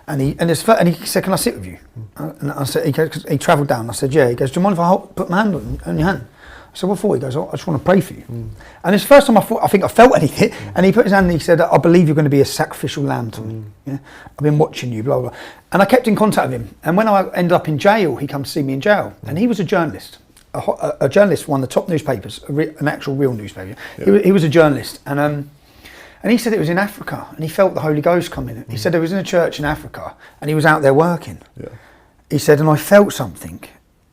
and he said, "Can I sit with you?" And I said, he travelled down. I said, "Yeah." He goes, "Do you mind if I put my hand on your hand?" I said, "What for?" He goes, "I just want to pray for you." And it's the first time I think I felt anything. And he put his hand and he said, "I believe you're going to be a sacrificial lamb to me. Yeah? I've been watching you, blah, blah." And I kept in contact with him. And when I ended up in jail, he came to see me in jail. And he was a journalist. A journalist for one of the top newspapers, an actual real newspaper. Yeah. He was a journalist. And he said it was in Africa, and he felt the Holy Ghost coming. He said it was in a church in Africa, and he was out there working. Yeah. He said, and I felt something,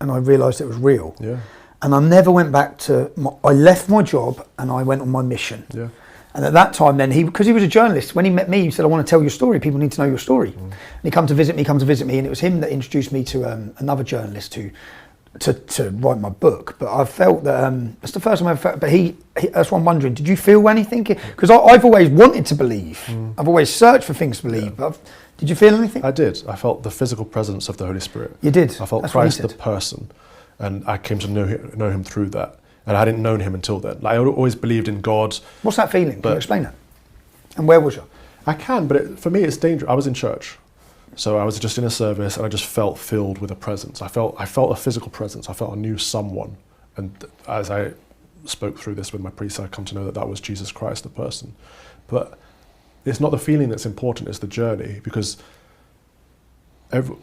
and I realised it was real. Yeah. And I never went back I left my job, and I went on my mission. Yeah. And at that time then, because he was a journalist, when he met me, he said, "I want to tell your story, people need to know your story." And he come to visit me, and it was him that introduced me to another journalist to write my book. But I felt that that's the first time I ever felt. But that's what I'm wondering. Did you feel anything? Because I've always wanted to believe. I've always searched for things to believe. Yeah. But did you feel anything? I did. I felt the physical presence of the Holy Spirit. You did. I felt Christ the person, and I came to know him through that. And I hadn't known him until then. Like, I always believed in God. What's that feeling? Can you explain that? And where was you? I can, but for me, it's dangerous. I was in church. So I was just in a service, and I just felt filled with a presence. I felt a physical presence. I felt I knew someone. And as I spoke through this with my priest, I come to know that was Jesus Christ, the person. But it's not the feeling that's important, it's the journey, because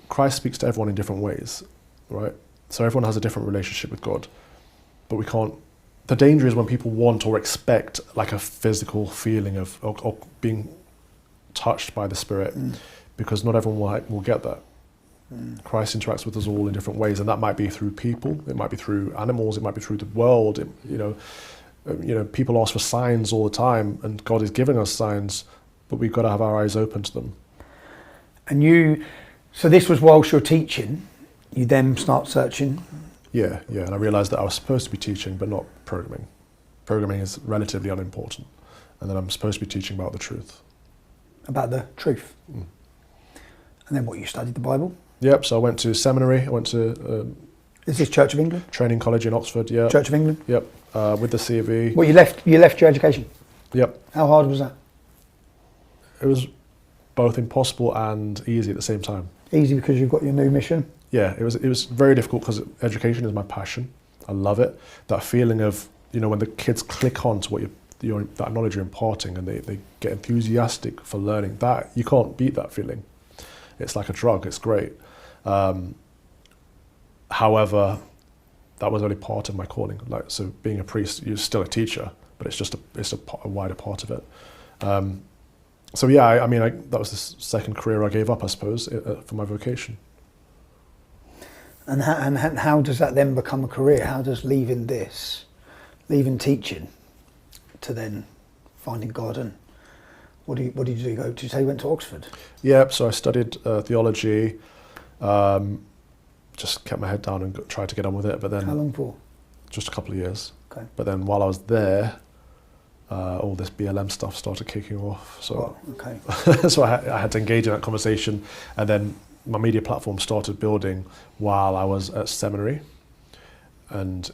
Christ speaks to everyone in different ways, right? So everyone has a different relationship with God. But we can't. The danger is when people want or expect like a physical feeling of being touched by the Spirit. Because not everyone will get that. Christ interacts with us all in different ways, and that might be through people, it might be through animals, it might be through the world. People ask for signs all the time, and God is giving us signs, but we've got to have our eyes open to them. And so this was whilst you're teaching, you then start searching? Yeah, and I realised that I was supposed to be teaching, but not programming. Programming is relatively unimportant, and then I'm supposed to be teaching about the truth. About the truth? And then what, you studied the Bible? Yep, so I went to seminary, I went to... Is this Church of England? Training college in Oxford, yeah. Church of England? Yep, with the C of E. Well, you left your education? Yep. How hard was that? It was both impossible and easy at the same time. Easy because you've got your new mission? Yeah, it was very difficult because education is my passion. I love it. That feeling of, when the kids click on to what that knowledge you're imparting, and they get enthusiastic for learning, that you can't beat that feeling. It's like a drug, it's great. However, that was only part of my calling. So being a priest, you're still a teacher, but it's a wider part of it. That was the second career I gave up, I suppose, for my vocation. And how does that then become a career? How does leaving teaching, to then finding God and what did you do? Did you say you went to Oxford? Yeah, so I studied theology, just kept my head down and tried to get on with it. But then, how long for? Just a couple of years. Okay. But then while I was there, all this BLM stuff started kicking off. So, okay. So I had to engage in that conversation, and then my media platform started building while I was at seminary, and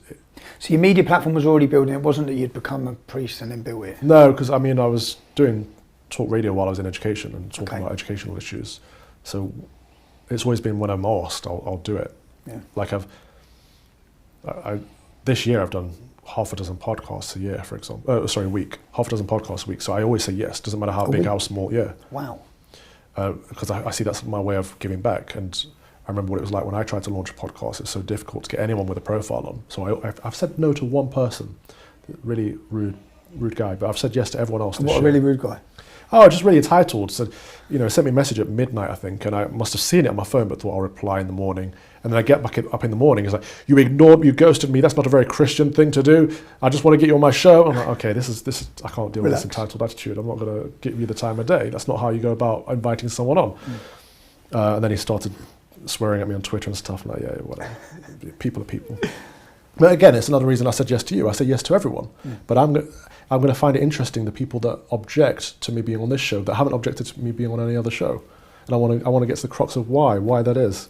so your media platform was already building. It wasn't that you'd become a priest and then built it. No, because I mean I was doing talk radio while I was in education and talking about educational issues. So it's always been when I'm asked, I'll do it. Yeah. Like this year I've done half a dozen podcasts a year, for example. A week. Half a dozen podcasts a week. So I always say yes. Doesn't matter how big, how small. Yeah. Wow. Because I see that's my way of giving back. And I remember what it was like when I tried to launch a podcast. It's so difficult to get anyone with a profile on. So I've said no to one person. Really rude guy. But I've said yes to everyone else. What a really rude guy. Oh, just really entitled. Said, sent me a message at midnight, I think, and I must have seen it on my phone, but thought I'll reply in the morning. And then I get back up in the morning. It's like, you ghosted me. That's not a very Christian thing to do. I just want to get you on my show. I'm like, okay, this is. I can't deal with this entitled attitude. I'm not going to give you the time of day. That's not how you go about inviting someone on. And then he started swearing at me on Twitter and stuff. Like, yeah, whatever. People are people. But again, it's another reason I said yes to you. I say yes to everyone. But I'm going to find it interesting, the people that object to me being on this show, that haven't objected to me being on any other show. And I want to get to the crux of why that is.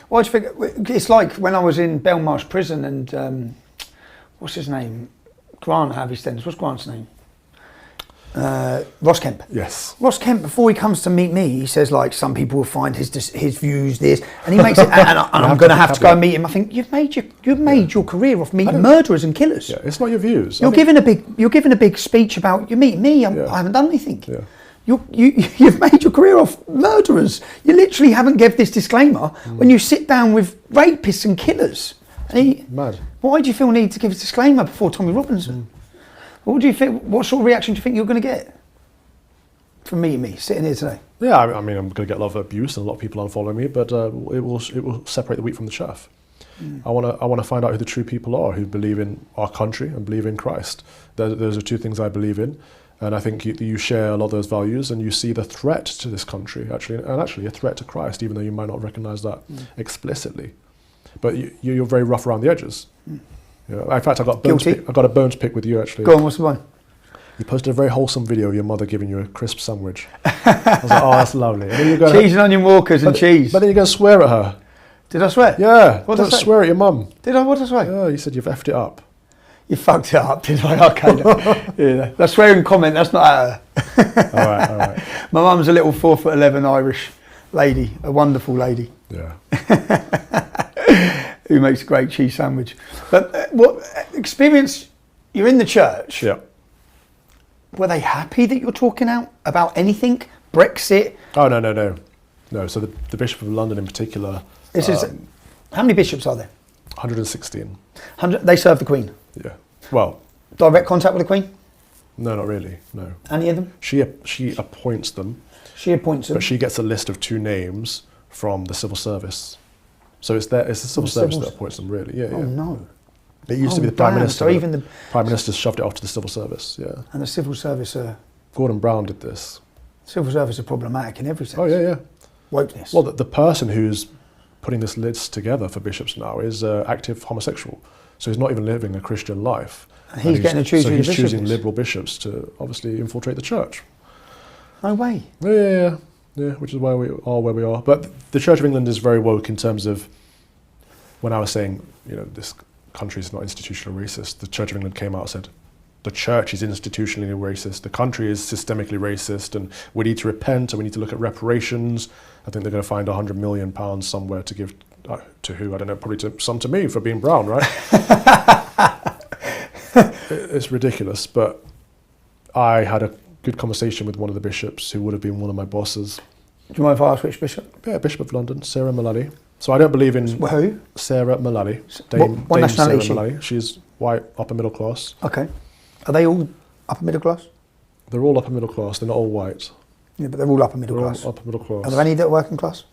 Well, I just think it's like when I was in Belmarsh prison and what's his name? Grant Harvey Stens. What's Grant's name? Ross Kemp. Yes. Ross Kemp, before he comes to meet me, he says like some people will find his views this, and he makes it. and I'm going to have to go and meet him. I think you've made your career off meeting murderers and killers. Yeah, it's not your views. You're giving a big speech about you meet me. I haven't done anything. Yeah. You've made your career off murderers. You literally haven't given this disclaimer when you sit down with rapists and killers. Mad. Why do you feel need to give a disclaimer before Tommy Robinson? What do you think? What sort of reaction do you think you're going to get from meeting me sitting here today? Yeah, I mean, I'm going to get a lot of abuse and a lot of people unfollowing me, but it will separate the wheat from the chaff. I want to find out who the true people are who believe in our country and believe in Christ. Those are two things I believe in. And I think you share a lot of those values, and you see the threat to this country, actually a threat to Christ, even though you might not recognise that explicitly. But you're very rough around the edges. In fact, I got a bone to pick with you, actually. Go on, what's the one? You posted a very wholesome video of your mother giving you a crisp sandwich. I was like, oh, that's lovely. And then cheese and onion walkers and cheese. But then you go swear at her. Did I swear? Yeah. What did I say? Swear at your mum. Did I? What did I swear? Yeah, you said you've effed it up. You fucked it up, did I? Okay. Yeah. That's swearing comment, that's not at her. All right. My mum's a little 4'11" Irish lady, a wonderful lady. Yeah. Who makes a great cheese sandwich. But what experience, you're in the church. Yeah. Were they happy that you're talking out about anything? Brexit? Oh, no. So the Bishop of London in particular. How many bishops are there? 116. They serve the Queen? Yeah. Well. Direct contact with the Queen? No, not really, no. Any of them? She appoints them. She appoints them? But she gets a list of 2 names from the civil service. So it's the civil service that appoints them, really. Yeah. Oh, no. It used to be the Prime Minister. So even the Prime Minister shoved it off to the civil service, yeah. And the civil service are... Gordon Brown did this. Civil service are problematic in every sense. Oh, yeah. Wokeness. Well, the person who's putting this list together for bishops now is active homosexual. So he's not even living a Christian life. And he's getting to choose who the bishop is. So he's choosing liberal bishops to obviously infiltrate the church. No way. Yeah, which is why we are where we are. But the Church of England is very woke in terms of, when I was saying, this country is not institutionally racist, the Church of England came out and said, the church is institutionally racist, the country is systemically racist, and we need to repent and we need to look at reparations. I think they're going to find £100 million somewhere to give to who? I don't know, probably some to me for being brown, right? It's ridiculous, but I had a good conversation with one of the bishops who would have been one of my bosses. Do you mind if I ask which bishop? Yeah, Bishop of London, Sarah Mullally. So I don't believe in... Who? Sarah Mullally. What nationality is she? Mullally. She's white, upper middle class. Okay. Are they all upper middle class? They're all upper middle class, they're not all white. Yeah, but they're all upper middle class. All upper middle class. Are there any that are working class?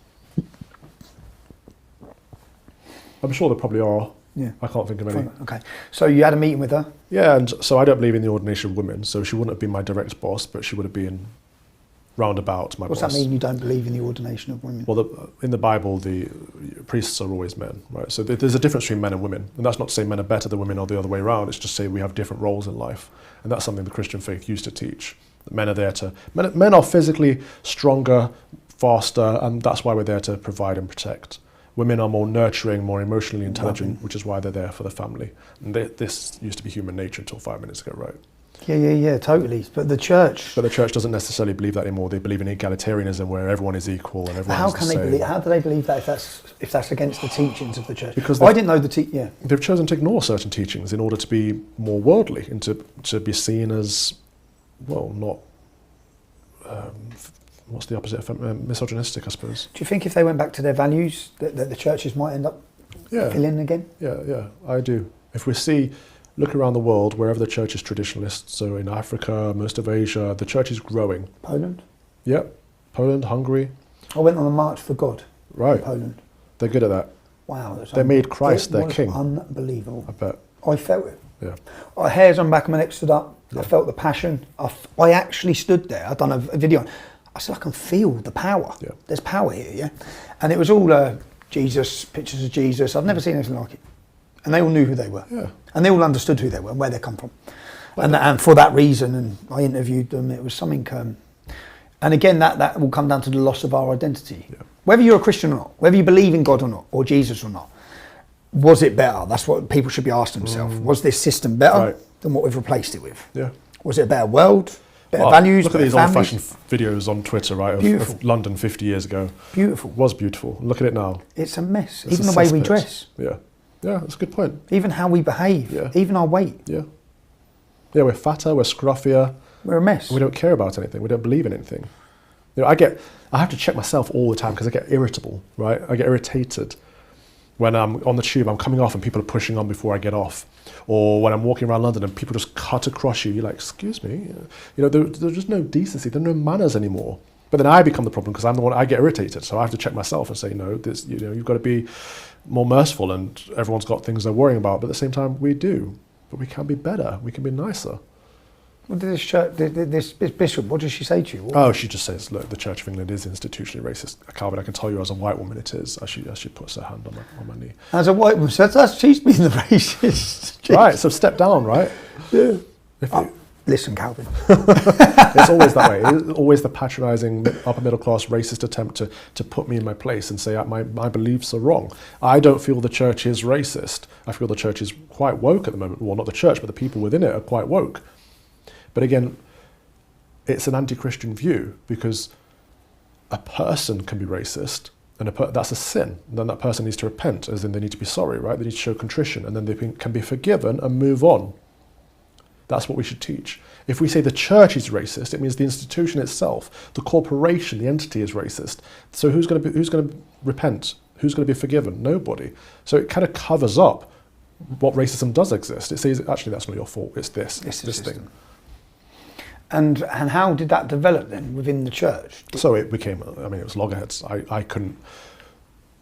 I'm sure there probably are. Yeah. I can't think of any. Okay. So you had a meeting with her? Yeah, and so I don't believe in the ordination of women, so she wouldn't have been my direct boss, but she would have been roundabout my boss. What's that mean, you don't believe in the ordination of women? Well, in the Bible, the priests are always men, right? So there's a difference between men and women. And that's not to say men are better than women or the other way around. It's just to say we have different roles in life. And that's something the Christian faith used to teach. That men are there to... Men are physically stronger, faster, and that's why we're there to provide and protect. Women are more nurturing, more emotionally intelligent, which is why they're there for the family. And this used to be human nature until 5 minutes ago, right? Yeah, totally. But the church doesn't necessarily believe that anymore. They believe in egalitarianism, where everyone is equal and everyone is the same. How do they believe that if that's against the teachings of the church? Because I didn't know they've chosen to ignore certain teachings in order to be more worldly and to be seen as, well, not. What's the opposite of misogynistic, I suppose? Do you think if they went back to their values, that the churches might end up filling again? Yeah, I do. If we look around the world, wherever the church is traditionalist, so in Africa, most of Asia, the church is growing. Poland? Yeah, Poland, Hungary. I went on a March for God in Poland. They're good at that. Wow. They made Christ their king. Unbelievable. I bet. I felt it. Yeah. Hairs on the back of my neck stood up. Yeah. I felt the passion. I actually stood there. I'd done a video. I said, I can feel the power. Yeah. There's power here, yeah? And it was all Jesus, pictures of Jesus. I've never seen anything like it. And they all knew who they were. Yeah. And they all understood who they were and where they come from. And for that reason, and I interviewed them, it was something... and again, that will come down to the loss of our identity. Yeah. Whether you're a Christian or not, whether you believe in God or not, or Jesus or not, was it better? That's what people should be asking themselves. Was this system better than what we've replaced it with? Yeah. Was it a better world? Better values? Look at these old-fashioned videos on Twitter, right, of London 50 years ago. Beautiful. It was beautiful. Look at it now. It's a mess. Even the way we dress. Yeah. Yeah, that's a good point. Even how we behave. Yeah. Even our weight. Yeah. Yeah, we're fatter, we're scruffier. We're a mess. We don't care about anything. We don't believe in anything. You know, I have to check myself all the time because I get irritable, right? I get irritated when I'm on the tube, I'm coming off and people are pushing on before I get off. Or when I'm walking around London and people just cut across you, you're like, excuse me? You know, there's just no decency, there are no manners anymore. But then I become the problem because I'm the one, I get irritated. So I have to check myself and say, no, you've got to be more merciful, and everyone's got things they're worrying about. But at the same time, we do. But we can be better, we can be nicer. What did this bishop, what does she say to you? Oh, she just says, look, the Church of England is institutionally racist. Calvin, I can tell you as a white woman it is, as she puts her hand on my knee. As a white woman, so she's being the racist. Jeez. Right, so step down, right? Yeah. Listen, Calvin. It's always that way. It's always the patronising, upper middle class racist attempt to put me in my place and say my beliefs are wrong. I don't feel the church is racist. I feel the church is quite woke at the moment. Well, not the church, but the people within it are quite woke. But again, it's an anti-Christian view because a person can be racist and that's a sin. And then that person needs to repent, as in they need to be sorry, right? They need to show contrition, and then they can be forgiven and move on. That's what we should teach. If we say the church is racist, it means the institution itself, the corporation, the entity is racist. So who's going to repent? Who's going to be forgiven? Nobody. So it kind of covers up what racism does exist. It says, actually, that's not your fault. It's this thing. And how did that develop then within the church? So it became, it was loggerheads. I couldn't.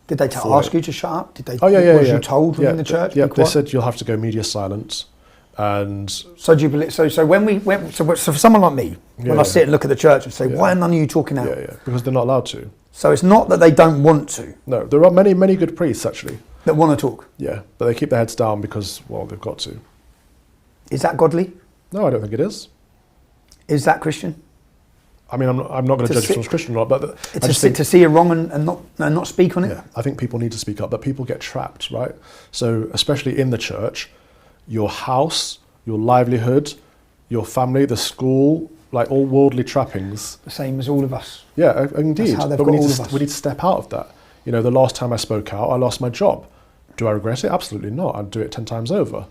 Did they ask you to shut up? Did they? Was you told within the church? Yeah, they said you'll have to go media silent. And so do you believe? So when we went, so for someone like me, when I sit and look at the church and say, why are none of you talking out? Yeah, because they're not allowed to. So it's not that they don't want to. No, there are many, many good priests actually that want to talk. Yeah, but they keep their heads down because, well, they've got to. Is that godly? No, I don't think it is. Is that Christian? I mean, I'm not going to judge if someone's Christian or not, but to see a wrong and not speak on it. Yeah, I think people need to speak up, but people get trapped, right? So especially in the church, your house, your livelihood, your family, the school, like all worldly trappings. The same as all of us. Yeah, indeed. That's how but we need to step out of that. You know, the last time I spoke out, I lost my job. Do I regret it? Absolutely not. I'd do it 10 times over,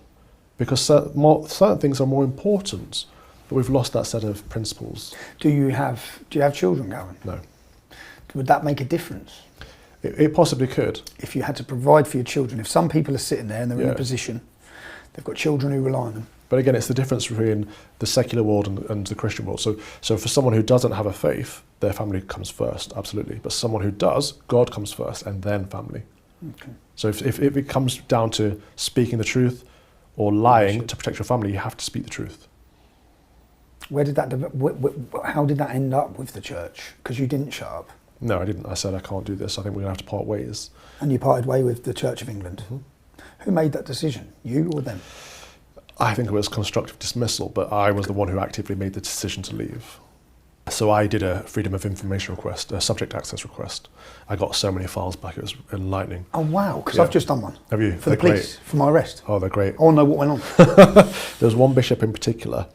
because certain things are more important. But we've lost that set of principles. Do you have children, Gavin? No. Would that make a difference? It possibly could. If you had to provide for your children, if some people are sitting there and they're in a position, they've got children who rely on them. But again, it's the difference between the secular world and the Christian world. So for someone who doesn't have a faith, their family comes first, absolutely. But someone who does, God comes first and then family. Okay. So if it comes down to speaking the truth or lying to protect your family, you have to speak the truth. Where did that? How did that end up with the church? Because you didn't shut up. No, I didn't. I said I can't do this. I think we're going to have to part ways. And you parted way with the Church of England. Mm-hmm. Who made that decision? You or them? I think it was constructive dismissal, but I was the one who actively made the decision to leave. So I did a Freedom of Information request, a subject access request. I got so many files back, it was enlightening. Oh wow, because Yeah. I've just done one. Have you? For the They're police, for my arrest. Oh, they're great. I want to know what went on. There's one bishop in particular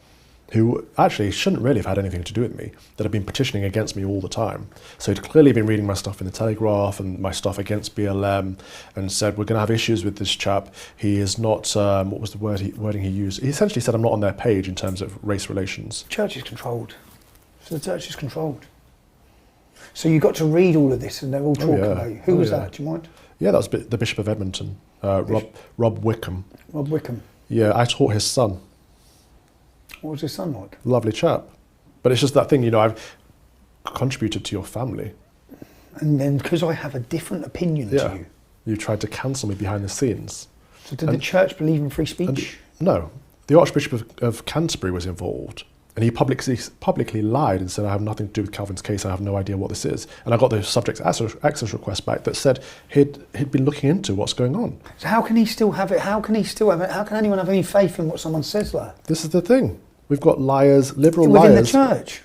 who actually shouldn't really have had anything to do with me, that had been petitioning against me all the time. So he'd clearly been reading my stuff in the Telegraph and my stuff against BLM, and said, we're going to have issues with this chap. He is not, what was the wording he used? He essentially said, I'm not on their page in terms of race relations. Church is controlled. So the church is controlled. So you got to read all of this, and they're all talking about you. Who was that? Do you mind? Yeah, that was the Bishop of Edmonton, Rob Wickham. Rob Wickham. Yeah, I taught his son. What was his son like? Lovely chap. But it's just that thing, I've contributed to your family. And then, because I have a different opinion to you. You tried to cancel me behind the scenes. So did the church believe in free speech? No. The Archbishop of Canterbury was involved. And he publicly lied and said, I have nothing to do with Calvin's case, I have no idea what this is. And I got the subject access request back that said he'd been looking into what's going on. So how can he still have it? How can anyone have any faith in what someone says like that? This is the thing. We've got liars, liberal Within liars. the church?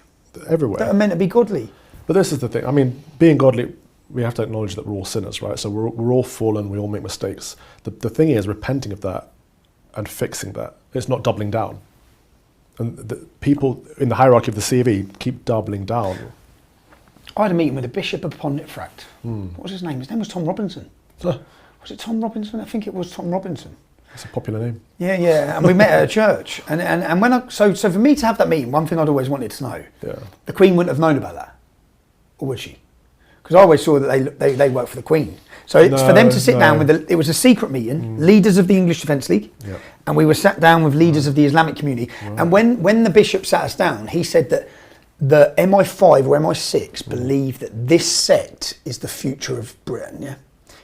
Everywhere. That are meant to be godly. But this is the thing. I mean, being godly, we have to acknowledge that we're all sinners, right? So we're all fallen, we all make mistakes. The thing is repenting of that and fixing that. It's not doubling down. And the people in the hierarchy of the CAV keep doubling down. I had a meeting with the Bishop of Pontefract. What was his name? His name was Tom Robinson. Was it Tom Robinson? I think it was Tom Robinson. It's a popular name. Yeah. And we met at a church. And when so for me to have that meeting, one thing I'd always wanted to know, the Queen wouldn't have known about that, or would she? Because I always saw that they work for the Queen. So it's for them to sit down with it was a secret meeting, leaders of the English Defence League, and we were sat down with leaders of the Islamic community. And when the bishop sat us down, he said that the MI5 or MI6 believe that this sect is the future of Britain. Yeah,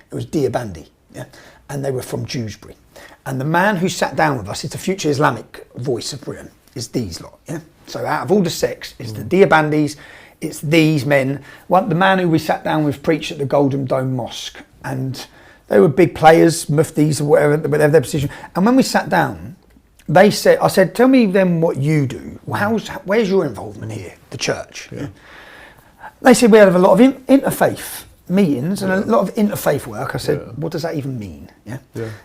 it was Diabandi. Yeah, and they were from Dewsbury. And the man who sat down with us is the future Islamic voice of Britain. Is these lot. Yeah. So out of all the sects, it's the Diabandis. It's these men. The man who we sat down with preached at the Golden Dome Mosque, and they were big players, muftis or whatever their position. And when we sat down, I said, tell me then what you do. Where's your involvement here, the church? Yeah. They said we have a lot of interfaith meetings and a lot of interfaith work. I said, what does that even mean? Yeah.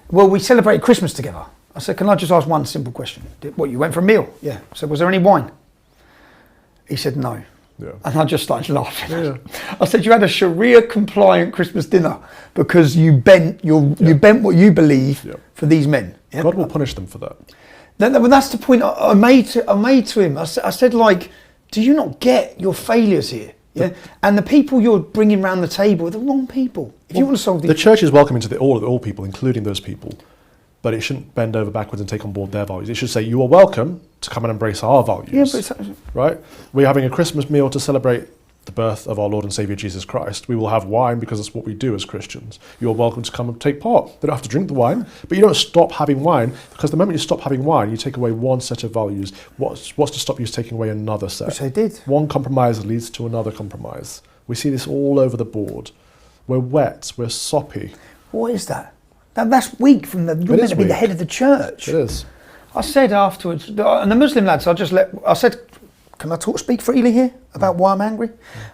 Well, we celebrated Christmas together. I said, can I just ask one simple question? What, you went for a meal? Yeah. I said, was there any wine? He said, no. Yeah. And I just started laughing. Yeah. I said, you had a Sharia compliant Christmas dinner because you bent what you believe for these men. Yeah? God will punish them for that. That's the point I made to him. I said, like, do you not get your failures here? Yeah, and the people you're bringing around the table are the wrong people. If you want to solve the church is welcoming to all people, including those people, but it shouldn't bend over backwards and take on board their values. It should say you are welcome to come and embrace our values. Yeah, but right? We're having a Christmas meal to celebrate the birth of our Lord and Saviour Jesus Christ. We will have wine because that's what we do as Christians. You're welcome to come and take part. They don't have to drink the wine, but you don't stop having wine, because the moment you stop having wine, you take away one set of values. What's to stop you taking away another set? Which they did. One compromise leads to another compromise. We see this all over the board. We're wet, we're soppy. What is that? That's weak from you're meant to be the head of the church. It is. I said afterwards, and the Muslim lads, I said, can I speak freely here about why I'm angry?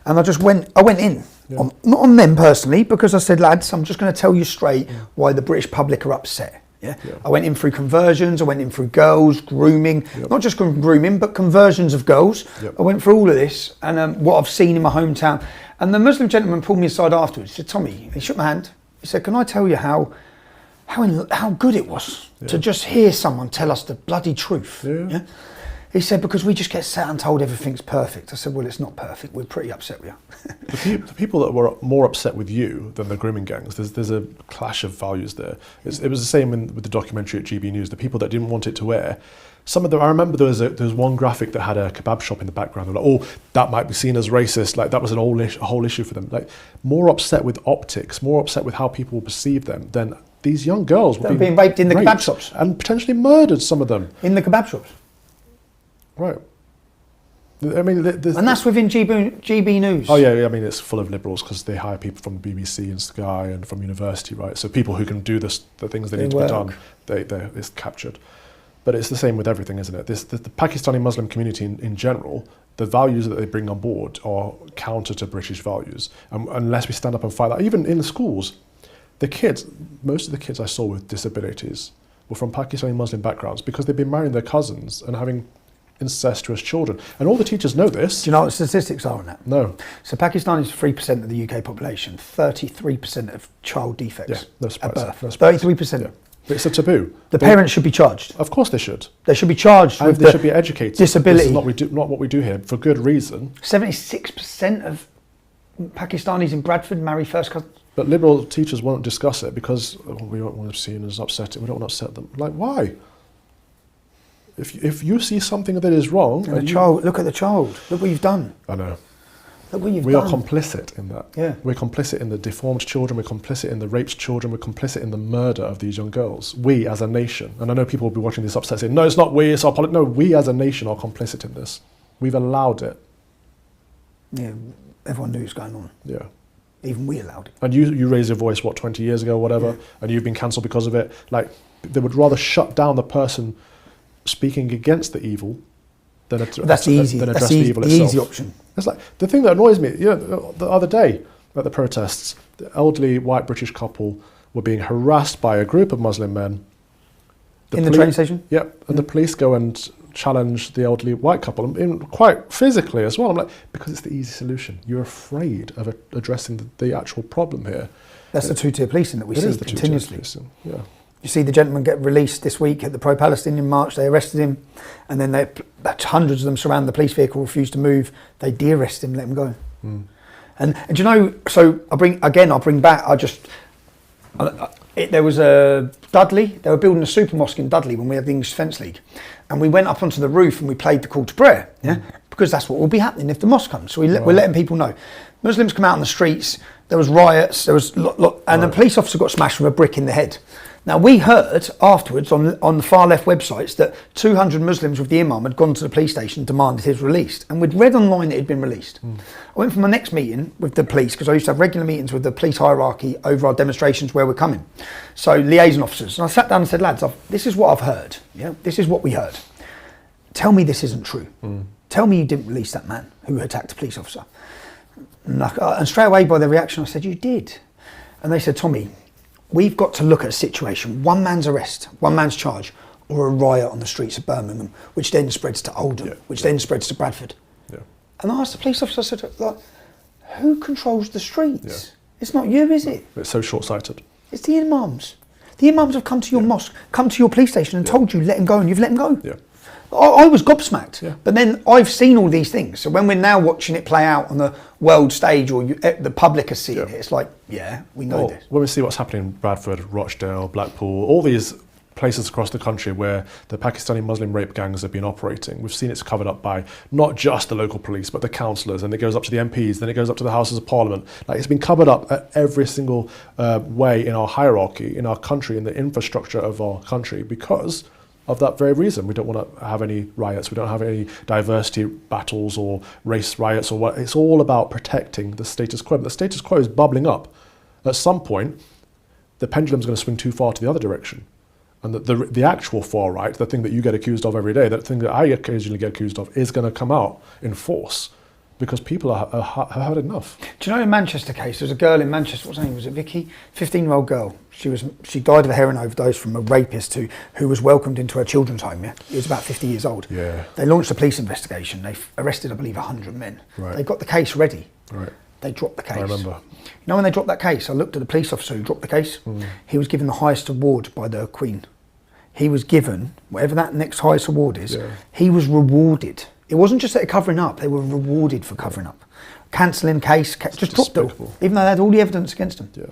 And I went in, not on them personally, because I said, lads, I'm just going to tell you straight why the British public are upset. Yeah? I went in through conversions, I went in through girls, grooming, not just grooming, but conversions of girls. I went through all of this and what I've seen in my hometown. And the Muslim gentleman pulled me aside afterwards. He said, Tommy, he shook my hand. He said, can I tell you how good it was to just hear someone tell us the bloody truth? Yeah? He said, because we just get sat and told everything's perfect. I said, well, it's not perfect. We're pretty upset with you. The people that were more upset with you than the grooming gangs, there's a clash of values there. It was the same with the documentary at GB News. The people that didn't want it to air, I remember there was one graphic that had a kebab shop in the background. They're like, oh, that might be seen as racist. Like, that was a whole issue for them. Like, more upset with optics, more upset with how people perceive them than these young girls were being raped in the kebab shops. And potentially murdered, some of them. In the kebab shops. Right. I mean, and that's within GB News. Oh yeah, I mean, it's full of liberals because they hire people from BBC and Sky and from university, right? So people who can do the things that need to be done, it's captured. But it's the same with everything, isn't it? The Pakistani Muslim community in general the values that they bring on board are counter to British values. Unless we stand up and fight that, even in the schools, most of the kids I saw with disabilities were from Pakistani Muslim backgrounds because they've been marrying their cousins and having incestuous children. And all the teachers know this. Do you know what the statistics are on that? No. So Pakistan is 3% of the UK population, 33% of child defects at birth. 33%. Yeah. But it's a taboo. The parents should be charged. Of course they should. They should be charged and with they should be educated. Disability. This is not what we do here, for good reason. 76% of Pakistanis in Bradford marry first cousins. But liberal teachers won't discuss it because we don't want to see as upsetting. We don't want to upset them. Like, why? If you see something that is wrong... Look at the child. Look what you've done. I know. Look what you've we done. are complicit in that. Yeah. We're complicit in the deformed children. We're complicit in the raped children. We're complicit in the murder of these young girls. We as a nation, and I know people will be watching this upset saying, no, it's not we, it's our politics. No, we as a nation are complicit in this. We've allowed it. Yeah, everyone knew it was going on. Yeah. Even we allowed it. And you raised your voice, 20 years ago, whatever, and you've been cancelled because of it. Like, they would rather shut down the person speaking against the evil than address the evil itself. The easy option. It's like, the thing that annoys me, the other day at the protests, the elderly white British couple were being harassed by a group of Muslim men. In the train station? Yep, and the police go and challenge the elderly white couple, quite physically as well. I'm like, because it's the easy solution. You're afraid of addressing the actual problem here. That's the two-tier policing that we see continuously. Yeah. You see the gentleman get released this week at the pro-Palestinian march. They arrested him, and then hundreds of them surround the police vehicle, refused to move. They de-arrest him, let him go. Mm. And do you know? So I'll bring back. There was a Dudley. They were building a super mosque in Dudley when we had the English Defence League, and we went up onto the roof and we played the call to prayer. Yeah, because that's what will be happening if the mosque comes. So we're letting people know. Muslims come out on the streets. There was riots. There was and a police officer got smashed with a brick in the head. Now, we heard afterwards on the far left websites that 200 Muslims with the imam had gone to the police station and demanded his release. And we'd read online that he'd been released. I went for my next meeting with the police, because I used to have regular meetings with the police hierarchy over our demonstrations where we're coming. So, liaison officers. And I sat down and said, lads, this is what I've heard. Yeah, this is what we heard. Tell me this isn't true. Tell me you didn't release that man who attacked a police officer. And straight away by their reaction, I said, you did. And they said, Tommy, we've got to look at a situation, one man's arrest, one man's charge, or a riot on the streets of Birmingham, which then spreads to Oldham, which then spreads to Bradford. Yeah. And I asked the police officer, I said, who controls the streets? Yeah. It's not you, is it? It's so short-sighted. It's the imams. The imams have come to your mosque, come to your police station and told you, let him go, and you've let him go. Yeah. I was gobsmacked, but then I've seen all these things. So when we're now watching it play out on the world stage, or the public is seeing it, it's like, we know this. When we see what's happening in Bradford, Rochdale, Blackpool, all these places across the country where the Pakistani Muslim rape gangs have been operating, we've seen it's covered up by not just the local police, but the councillors, and it goes up to the MPs, then it goes up to the Houses of Parliament. Like, it's been covered up at every single way in our hierarchy, in our country, in the infrastructure of our country, because of that very reason. We don't want to have any riots, we don't have any diversity battles or race riots or what. It's all about protecting the status quo. But the status quo is bubbling up. At some point, the pendulum's going to swing too far to the other direction. And the actual far right, the thing that you get accused of every day, that thing that I occasionally get accused of, is going to come out in force. Because people have had enough. Do you know in Manchester case, there's a girl in Manchester, what's her name, was it Vicky? 15-year-old girl. She died of a heroin overdose from a rapist who was welcomed into her children's home, yeah? He was about 50 years old. Yeah. They launched a police investigation. They arrested, I believe, 100 men. Right. They got the case ready. Right. They dropped the case. I remember. You know when they dropped that case, I looked at the police officer who dropped the case. He was given the highest award by the Queen. He was given, whatever that next highest award is, he was rewarded. It wasn't just that they're covering up, they were rewarded for covering up. Cancelling case, just dropped it, even though they had all the evidence against them. Yeah.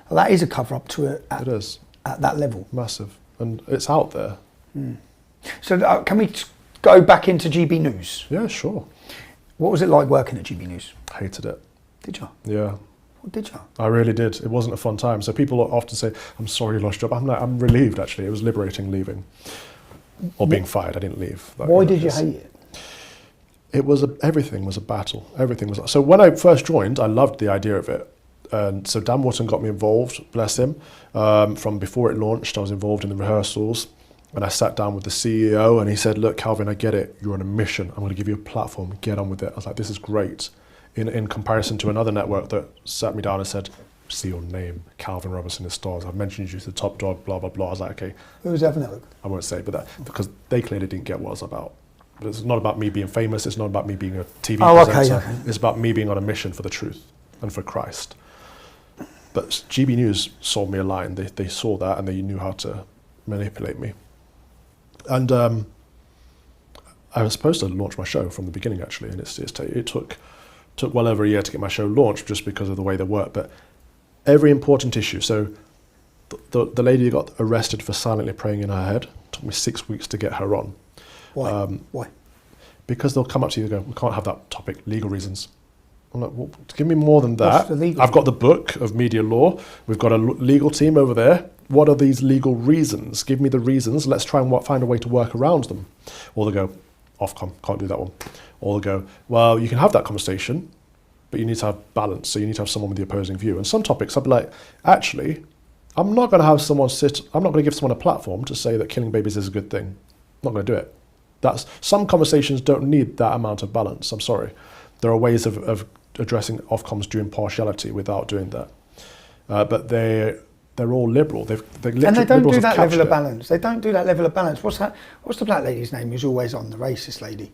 Well, that is a cover up it is. At that level. Massive. And it's out there. So can we go back into GB News? Yeah, sure. What was it like working at GB News? Hated it. Did you? Yeah. What did you? I really did. It wasn't a fun time. So people often say, I'm sorry you lost your job. I'm relieved, actually. It was liberating leaving. Or being fired. I didn't leave. Why did you hate it? Everything was a battle. Everything was. So when I first joined, I loved the idea of it. And so Dan Wootton got me involved, bless him. From before it launched, I was involved in the rehearsals. And I sat down with the CEO and he said, look, Calvin, I get it. You're on a mission. I'm going to give you a platform. Get on with it. I was like, this is great. In comparison to another network that sat me down and said, see your name, Calvin Robinson is Stars. I've mentioned you to the top dog, blah, blah, blah. I was like, okay. Who was that network? I won't say, but that, because they clearly didn't get what I was about. But it's not about me being famous. It's not about me being a TV presenter. Okay. It's about me being on a mission for the truth and for Christ. But GB News sold me a line. They saw that and they knew how to manipulate me. And I was supposed to launch my show from the beginning, actually, and it took well over a year to get my show launched just because of the way they work. But every important issue, so the lady who got arrested for silently praying in her head, took me 6 weeks to get her on. Why? Why? Because they'll come up to you and go, we can't have that topic, legal reasons. I'm like, well, give me more than that. I've got the book of media law. We've got a legal team over there. What are these legal reasons? Give me the reasons. Let's try and find a way to work around them. Or they go, Ofcom, can't do that one. Or they go, well, you can have that conversation, but you need to have balance. So you need to have someone with the opposing view. And some topics, I'd be like, actually, I'm not going to have someone I'm not going to give someone a platform to say that killing babies is a good thing. I'm not going to do it. Some conversations don't need that amount of balance. I'm sorry. There are ways of addressing Ofcom's due impartiality without doing that. But they're all liberal. And they don't do that level of balance. They don't do that level of balance. What's the black lady's name who's always on, the racist lady?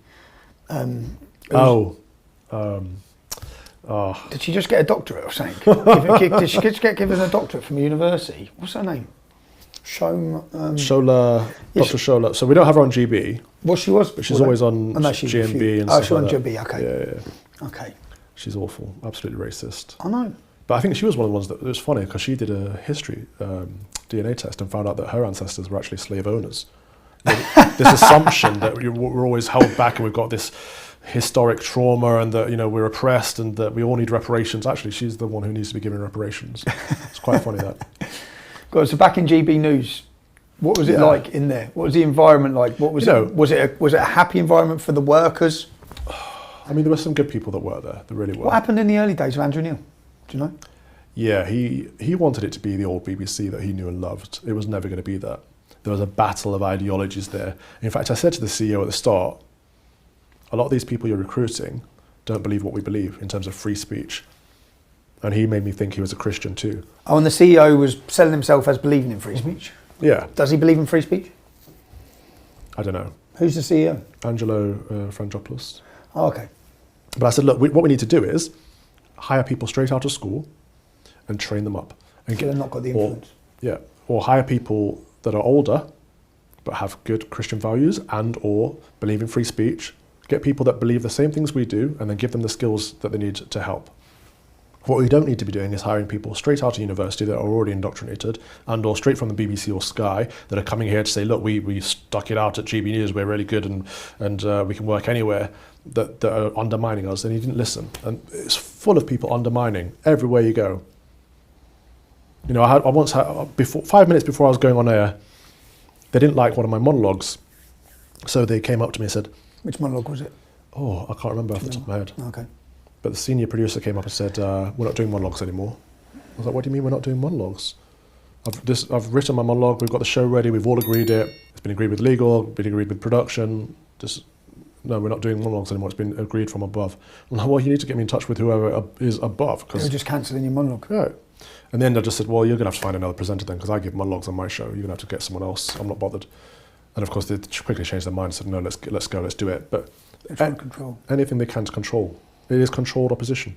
Did she just get a doctorate or something? Did she just get given a doctorate from university? What's her name? Shola, Dr. Shola. So we don't have her on GB. Well, she was, but she's always on GMB and stuff. Oh, she's on GB. Okay. Yeah. Okay. She's awful, absolutely racist. I know. But I think she was one of the ones that, it was funny because she did a history DNA test and found out that her ancestors were actually slave owners. This assumption that we're always held back and we've got this historic trauma and that we're oppressed and that we all need reparations. Actually, she's the one who needs to be given reparations. It's quite funny that. God, so back in GB News, what was it like in there? What was the environment like? What was it? Was it a happy environment for the workers? I mean, there were some good people that worked there. There really were. What happened in the early days of Andrew Neil? Do you know? Yeah, he wanted it to be the old BBC that he knew and loved. It was never going to be that. There was a battle of ideologies there. In fact, I said to the CEO at the start, a lot of these people you're recruiting don't believe what we believe in terms of free speech. And he made me think he was a Christian too. Oh, and the CEO was selling himself as believing in free speech? Yeah. Does he believe in free speech? I don't know. Who's the CEO? Angelo Frangopoulos. Oh, okay. But I said, look, what we need to do is hire people straight out of school and train them up. And they've not got the influence. Or hire people that are older but have good Christian values and or believe in free speech. Get people that believe the same things we do and then give them the skills that they need to help. What we don't need to be doing is hiring people straight out of university that are already indoctrinated and or straight from the BBC or Sky that are coming here to say, look, we stuck it out at GB News, we're really good and we can work anywhere, that are undermining us. And he didn't listen. And it's full of people undermining everywhere you go. I once had, 5 minutes before I was going on air, they didn't like one of my monologues. So they came up to me and said... Which monologue was it? Oh, I can't remember off the top of my head. Okay. But the senior producer came up and said, we're not doing monologues anymore. I was like, what do you mean we're not doing monologues? I've written my monologue, we've got the show ready, we've all agreed it. It's been agreed with legal, been agreed with production. No, we're not doing monologues anymore, it's been agreed from above. I'm like, well, you need to get me in touch with whoever is above. You're just cancelling your monologue. Right. And then I just said, well, you're going to have to find another presenter then, because I give monologues on my show. You're going to have to get someone else. I'm not bothered. And of course, they quickly changed their mind and said, no, let's go, let's do it. But control. Anything they can to control. It is controlled opposition.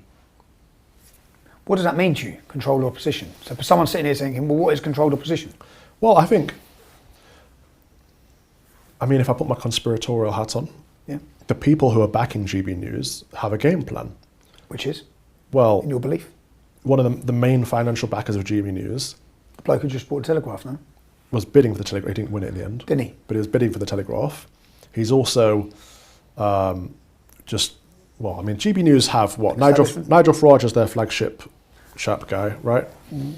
What does that mean to you, controlled opposition? So for someone sitting here thinking, well, what is controlled opposition? Well, I mean, if I put my conspiratorial hat on, the people who are backing GB News have a game plan. Which is? Well, in your belief? One of the main financial backers of GB News... The bloke who just bought the Telegraph, no? Was bidding for the Telegraph. He didn't win it in the end. Didn't he? But he was bidding for the Telegraph. He's also GB News have what? Nigel Farage is their flagship chap guy, right? Mm-hmm.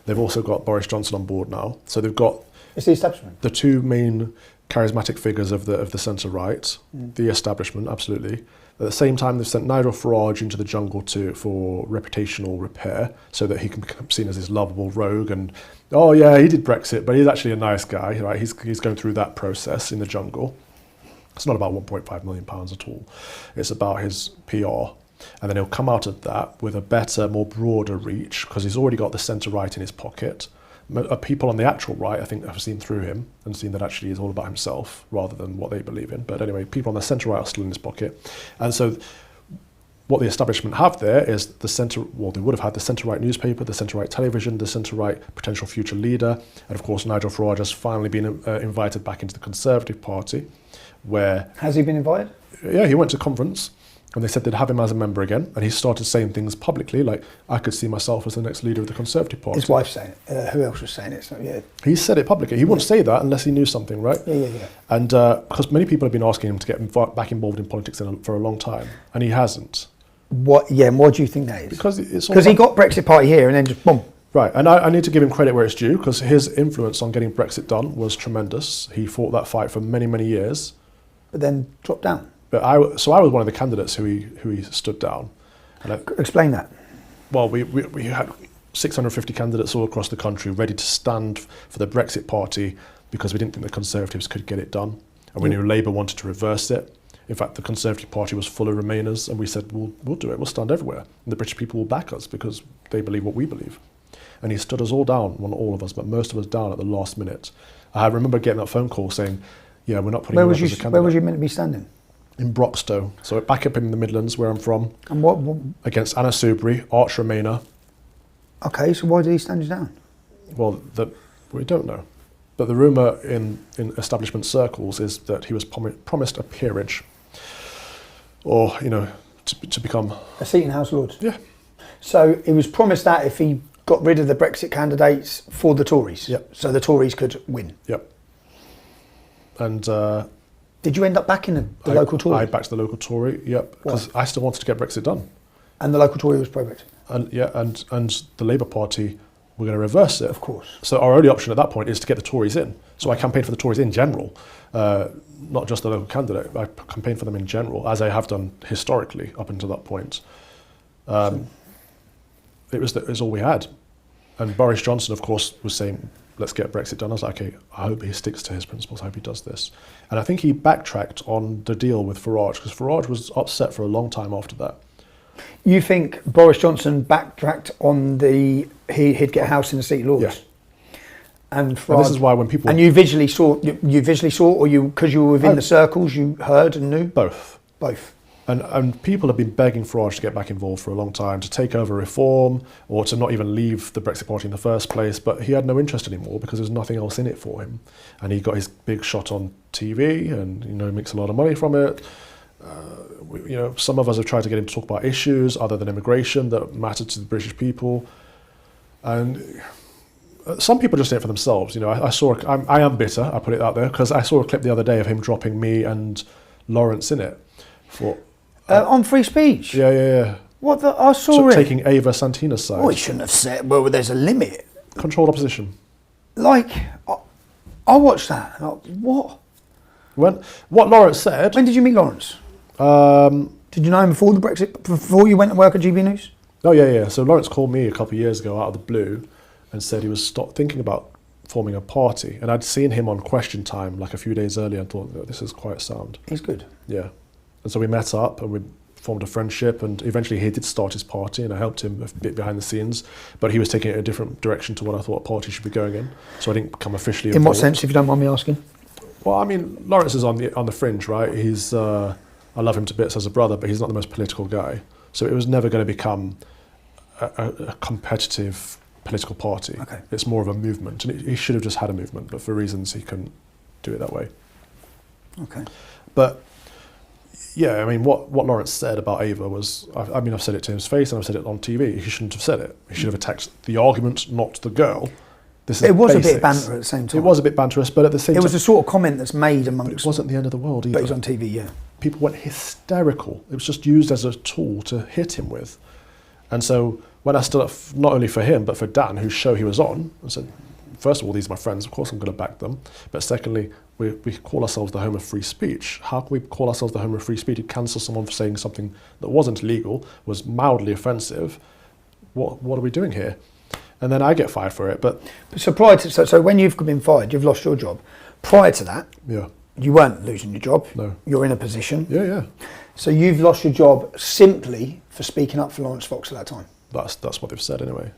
They've also got Boris Johnson on board now. So they've got... It's the establishment. The two main charismatic figures of the centre right, the establishment, absolutely. At the same time, they've sent Nigel Farage into the jungle for reputational repair, so that he can become seen as this lovable rogue. And oh yeah, he did Brexit, but he's actually a nice guy, right? He's going through that process in the jungle. It's not about £1.5 million at all. It's about his PR. And then he'll come out of that with a better, more broader reach, because he's already got the centre-right in his pocket. People on the actual right, I think, have seen through him and seen that actually he's all about himself rather than what they believe in. But anyway, people on the centre-right are still in his pocket. And so what the establishment have there is they would have had the centre-right newspaper, the centre-right television, the centre-right potential future leader. And of course, Nigel Farage has finally been invited back into the Conservative Party, where... Has he been invited? Yeah, he went to conference. And they said they'd have him as a member again, and he started saying things publicly like, I could see myself as the next leader of the Conservative Party. His wife's saying it. Who else was saying it? So, yeah. He said it publicly. He wouldn't say that unless he knew something, right? Yeah. And because many people have been asking him to get back involved in politics for a long time, and he hasn't. What? Yeah, and what do you think that is? Because he got Brexit Party here and then just boom. Right, and I need to give him credit where it's due, because his influence on getting Brexit done was tremendous. He fought that fight for many, many years. But then dropped down. But I was one of the candidates who he stood down. And Explain that. Well, we had 650 candidates all across the country ready to stand for the Brexit Party because we didn't think the Conservatives could get it done. And we knew Labour wanted to reverse it. In fact, the Conservative Party was full of Remainers, and we said, we'll do it, we'll stand everywhere. And the British people will back us because they believe what we believe. And he stood us all down, well, not all of us, but most of us down at the last minute. I remember getting that phone call saying, yeah, we're not putting you up as a candidate. Where was you meant to be standing? In Broxtowe, so back up in the Midlands where I'm from. And what? Against Anna Soubry, Arch Remainer. Okay, so why did he stand you down? Well, we don't know. But the rumour in establishment circles is that he was promised a peerage, or, to become... A seat in House of Lords? Yeah. So he was promised that if he got rid of the Brexit candidates for the Tories? Yep. So the Tories could win? Yep. And... did you end up backing the local Tory? I backed the local Tory, yep, because I still wanted to get Brexit done. And the local Tory was pro-Brexit? And the Labour Party were going to reverse it. Of course. So our only option at that point is to get the Tories in. So I campaigned for the Tories in general, not just the local candidate. I campaigned for them in general, as I have done historically up until that point. It was all we had. And Boris Johnson, of course, was saying, let's get Brexit done. I was like, okay, I hope he sticks to his principles, I hope he does this. And I think he backtracked on the deal with Farage, because Farage was upset for a long time after that. You think Boris Johnson backtracked on he'd get a house in the Seat of Lords? Yeah. And this is why when people... And you visually saw, or because you were within the circles, you heard and knew? Both. And people have been begging Farage to get back involved for a long time, to take over reform, or to not even leave the Brexit Party in the first place. But he had no interest anymore because there's nothing else in it for him. And he got his big shot on TV, and makes a lot of money from it. Some of us have tried to get him to talk about issues other than immigration that matter to the British people. And some people just say it for themselves. I am bitter, I put it out there, because I saw a clip the other day of him dropping me and Lawrence in it. On free speech? Yeah. What I saw it. Taking Ava Santina's side. Oh, he shouldn't have said, well, there's a limit. Controlled opposition. I watched that. What? What Lawrence said... When did you meet Lawrence? Did you know him before the Brexit, before you went to work at GB News? Oh, yeah. So Lawrence called me a couple of years ago out of the blue and said he was thinking about forming a party. And I'd seen him on Question Time like a few days earlier and thought, this is quite sound. He's good. Yeah. And so we met up and we formed a friendship, and eventually he did start his party and I helped him a bit behind the scenes, but he was taking it a different direction to what I thought a party should be going in. So I didn't become officially involved. In what sense, if you don't mind me asking? Well, I mean, Lawrence is on the fringe, right? He's I love him to bits as a brother, but he's not the most political guy. So it was never going to become a competitive political party. Okay. It's more of a movement, and he should have just had a movement, but for reasons he couldn't do it that way. Okay. But yeah, I mean, what Lawrence said about Ava was, I've said it to his face and I've said it on TV. He shouldn't have said it. He should have attacked the argument, not the girl. It was a bit of banter at the same time. It was a bit banterous, but at the same time... It was a sort of comment that's made amongst... But it wasn't the end of the world either. But he's on TV, yeah. People went hysterical. It was just used as a tool to hit him with. And so when I stood up, not only for him, but for Dan, whose show he was on, I said, first of all, these are my friends, of course I'm going to back them. But secondly, we call ourselves the home of free speech. How can we call ourselves the home of free speech and cancel someone for saying something that wasn't legal, was mildly offensive? What are we doing here? And then I get fired for it. But so prior to so when you've been fired, you've lost your job. Prior to that, yeah, you weren't losing your job. No. You're in a position. Yeah. So you've lost your job simply for speaking up for Lawrence Fox at that time. That's what they've said anyway.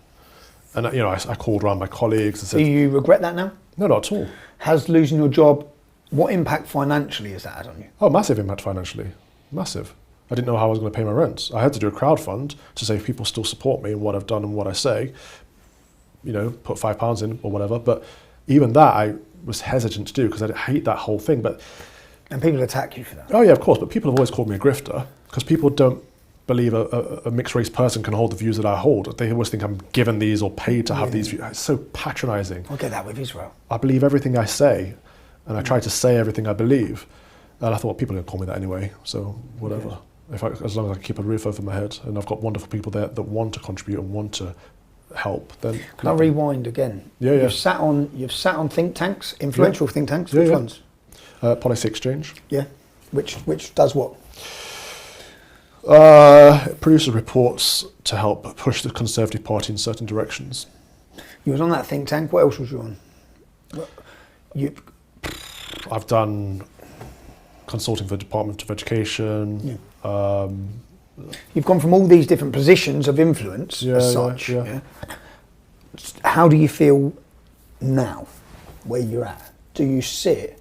And I called around my colleagues and said, do you regret that now? No, not at all. Has losing your job, what impact financially has that had on you? Oh, massive impact financially. Massive. I didn't know how I was going to pay my rent. I had to do a crowdfund to say if people still support me and what I've done and what I say, put £5 in or whatever. But even that I was hesitant to do because I hate that whole thing. And people attack you for that. Oh yeah, of course. But people have always called me a grifter because people don't believe a mixed race person can hold the views that I hold. They always think I'm given these or paid to have these views. It's so patronising. I get that with Israel. I believe everything I say, and I try to say everything I believe. And I thought people are going to call me that anyway, so whatever. As long as I keep a roof over my head and I've got wonderful people there that want to contribute and want to help, then... Can I rewind again? Yeah. You've sat on think tanks, influential think tanks. Which ones? Policy Exchange. Yeah. Which does what? Produces reports to help push the Conservative Party in certain directions. You was on that think tank. What else was you on? I've done consulting for the Department of Education. Yeah. You've gone from all these different positions of influence as such. Yeah. How do you feel now, where you're at? Do you sit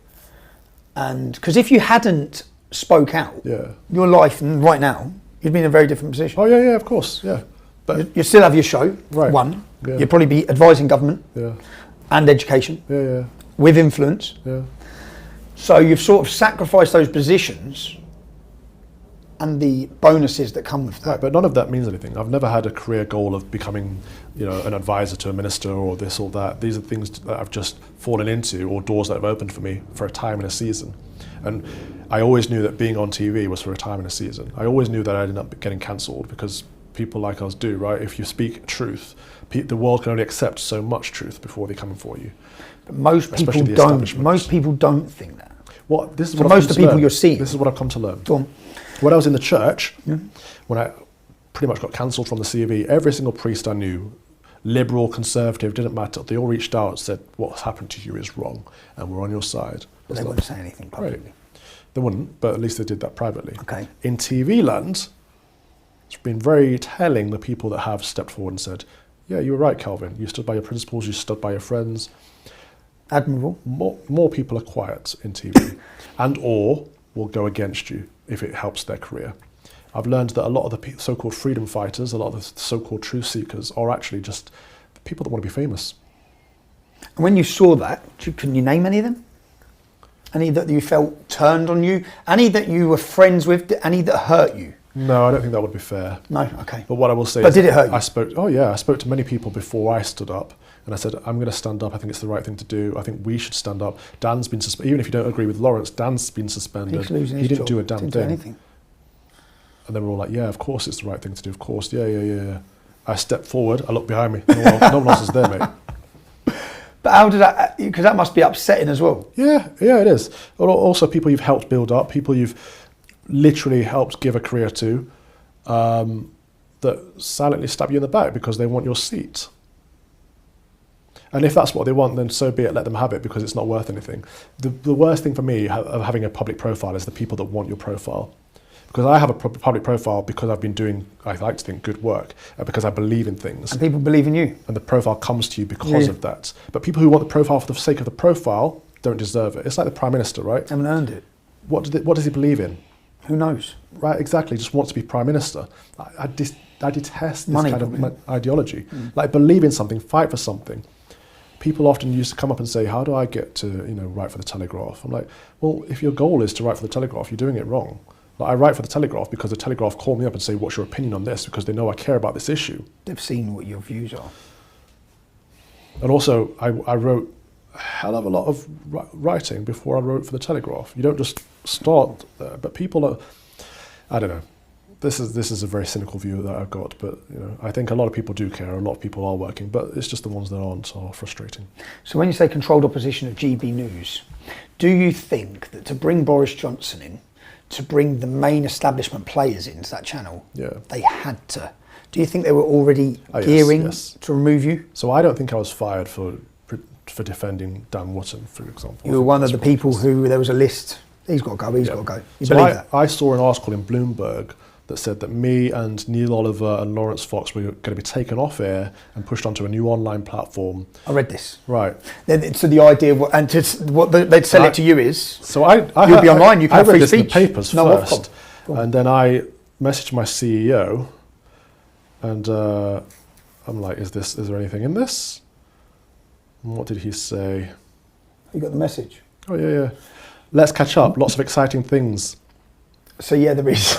and because if you hadn't spoke out, your life right now, you'd be in a very different position. Oh yeah, of course, yeah. But you still have your show, right. One. Yeah. You'd probably be advising government and education with influence. Yeah. So you've sort of sacrificed those positions and the bonuses that come with that. Right, but none of that means anything. I've never had a career goal of becoming, an advisor to a minister or this or that. These are things that I've just fallen into or doors that have opened for me for a time and a season. And I always knew that being on TV was for a time and a season. I always knew that I'd end up getting cancelled because people like us do, right? If you speak truth, the world can only accept so much truth before they come for you. But most people don't. Most people don't think that. This is so what most of the people you're seeing. This is what I've come to learn. Go on. When I was in the church, when I pretty much got cancelled from the COV, every single priest I knew, liberal, conservative, didn't matter. They all reached out and said, what's happened to you is wrong and we're on your side. But they wouldn't say anything publicly. Right. They wouldn't, but at least they did that privately. Okay. In TV land, it's been very telling, the people that have stepped forward and said, yeah, you were right, Kelvin. You stood by your principles, you stood by your friends. Admirable. More people are quiet in TV and or will go against you if it helps their career. I've learned that a lot of the so-called freedom fighters, a lot of the so-called truth seekers are actually just people that want to be famous. And when you saw that, can you name any of them? Any that you felt turned on you? Any that you were friends with? Any that hurt you? No, I don't think that would be fair. No, okay. But what I will say is... But did it hurt you? I spoke to many people before I stood up and I said, I'm going to stand up. I think it's the right thing to do. I think we should stand up. Dan's been suspended. Even if you don't agree with Lawrence, Dan's been suspended. He didn't do a damn thing. Do anything. And they were all like, yeah, of course it's the right thing to do. Of course, yeah. I stepped forward. I looked behind me. No one else is there, mate. But how did that, because that must be upsetting as well. Yeah, it is. Also, people you've helped build up, people you've literally helped give a career to, that silently stab you in the back because they want your seat. And if that's what they want, then so be it, let them have it because it's not worth anything. The worst thing for me of having a public profile is the people that want your profile. Because I have a public profile because I've been doing, I like to think, good work, because I believe in things. And people believe in you. And the profile comes to you because of that. But people who want the profile for the sake of the profile don't deserve it. It's like the Prime Minister, right? Haven't earned it. What does he believe in? Who knows? Right, exactly. Just wants to be Prime Minister. I detest this kind of ideology. Like, believe in something, fight for something. People often used to come up and say, how do I get to write for the Telegraph? I'm like, well, if your goal is to write for the Telegraph, you're doing it wrong. Like, I write for the Telegraph because the Telegraph call me up and say, what's your opinion on this? Because they know I care about this issue. They've seen what your views are. And also, I wrote a hell of a lot of writing before I wrote for the Telegraph. You don't just start there, but people are, I don't know, this is a very cynical view that I've got, but I think a lot of people do care. A lot of people are working, but it's just the ones that aren't are frustrating. So when you say controlled opposition of GB News, do you think that to bring Boris Johnson in, to bring the main establishment players into that channel, they had to? Do you think they were already gearing to remove you? So I don't think I was fired for defending Dan Wootton, for example. You were one of the people who there was a list. He's got to go. He's got to go. You so believe that? I saw an article in Bloomberg that said that me and Neil Oliver and Lawrence Fox were going to be taken off air and pushed onto a new online platform. I read this. Right. So the idea of they'd sell it to you is. So you'll be online. You can have free this in speech. the papers first, and then I messaged my CEO, and I'm like, "Is there anything in this?" And what did he say? You got the message. Oh yeah. Let's catch up. Lots of exciting things. So yeah, there is.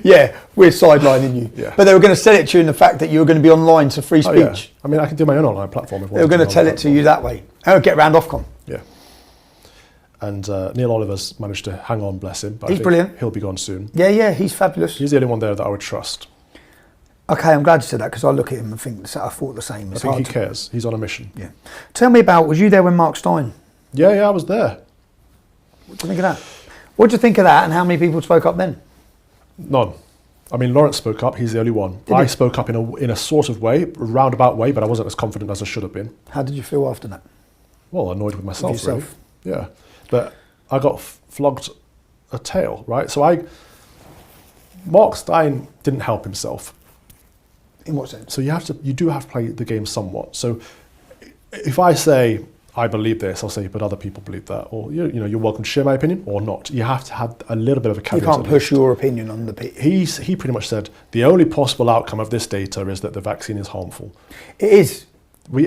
Yeah, we're sidelining you. Yeah. But they were going to sell it to you in the fact that you were going to be online to free speech. Oh, yeah. I mean, I can do my own online platform. If they were going to tell it to you that way. Oh, get around Ofcom. Yeah. And Neil Oliver's managed to hang on, bless him. But he's brilliant. He'll be gone soon. Yeah, he's fabulous. He's the only one there that I would trust. Okay, I'm glad you said that because I look at him and think I thought the same. I think he cares. He's on a mission. Yeah. Tell me was you there when Mark Stein? Yeah, I was there. What do you think of that? What do you think of that, and how many people spoke up then? None. I mean, Lawrence spoke up. He's the only one. I spoke up in a sort of way, a roundabout way, but I wasn't as confident as I should have been. How did you feel after that? Well, annoyed with myself, really. Yeah. But I got flogged a tail, right? So Mark Stein didn't help himself. In what sense? So you do have to play the game somewhat. So if I say, I believe this, I'll say, but other people believe that. Or, you're welcome to share my opinion or not. You have to have a little bit of a caveat. You can't push your opinion on the people. He pretty much said, the only possible outcome of this data is that the vaccine is harmful. It is.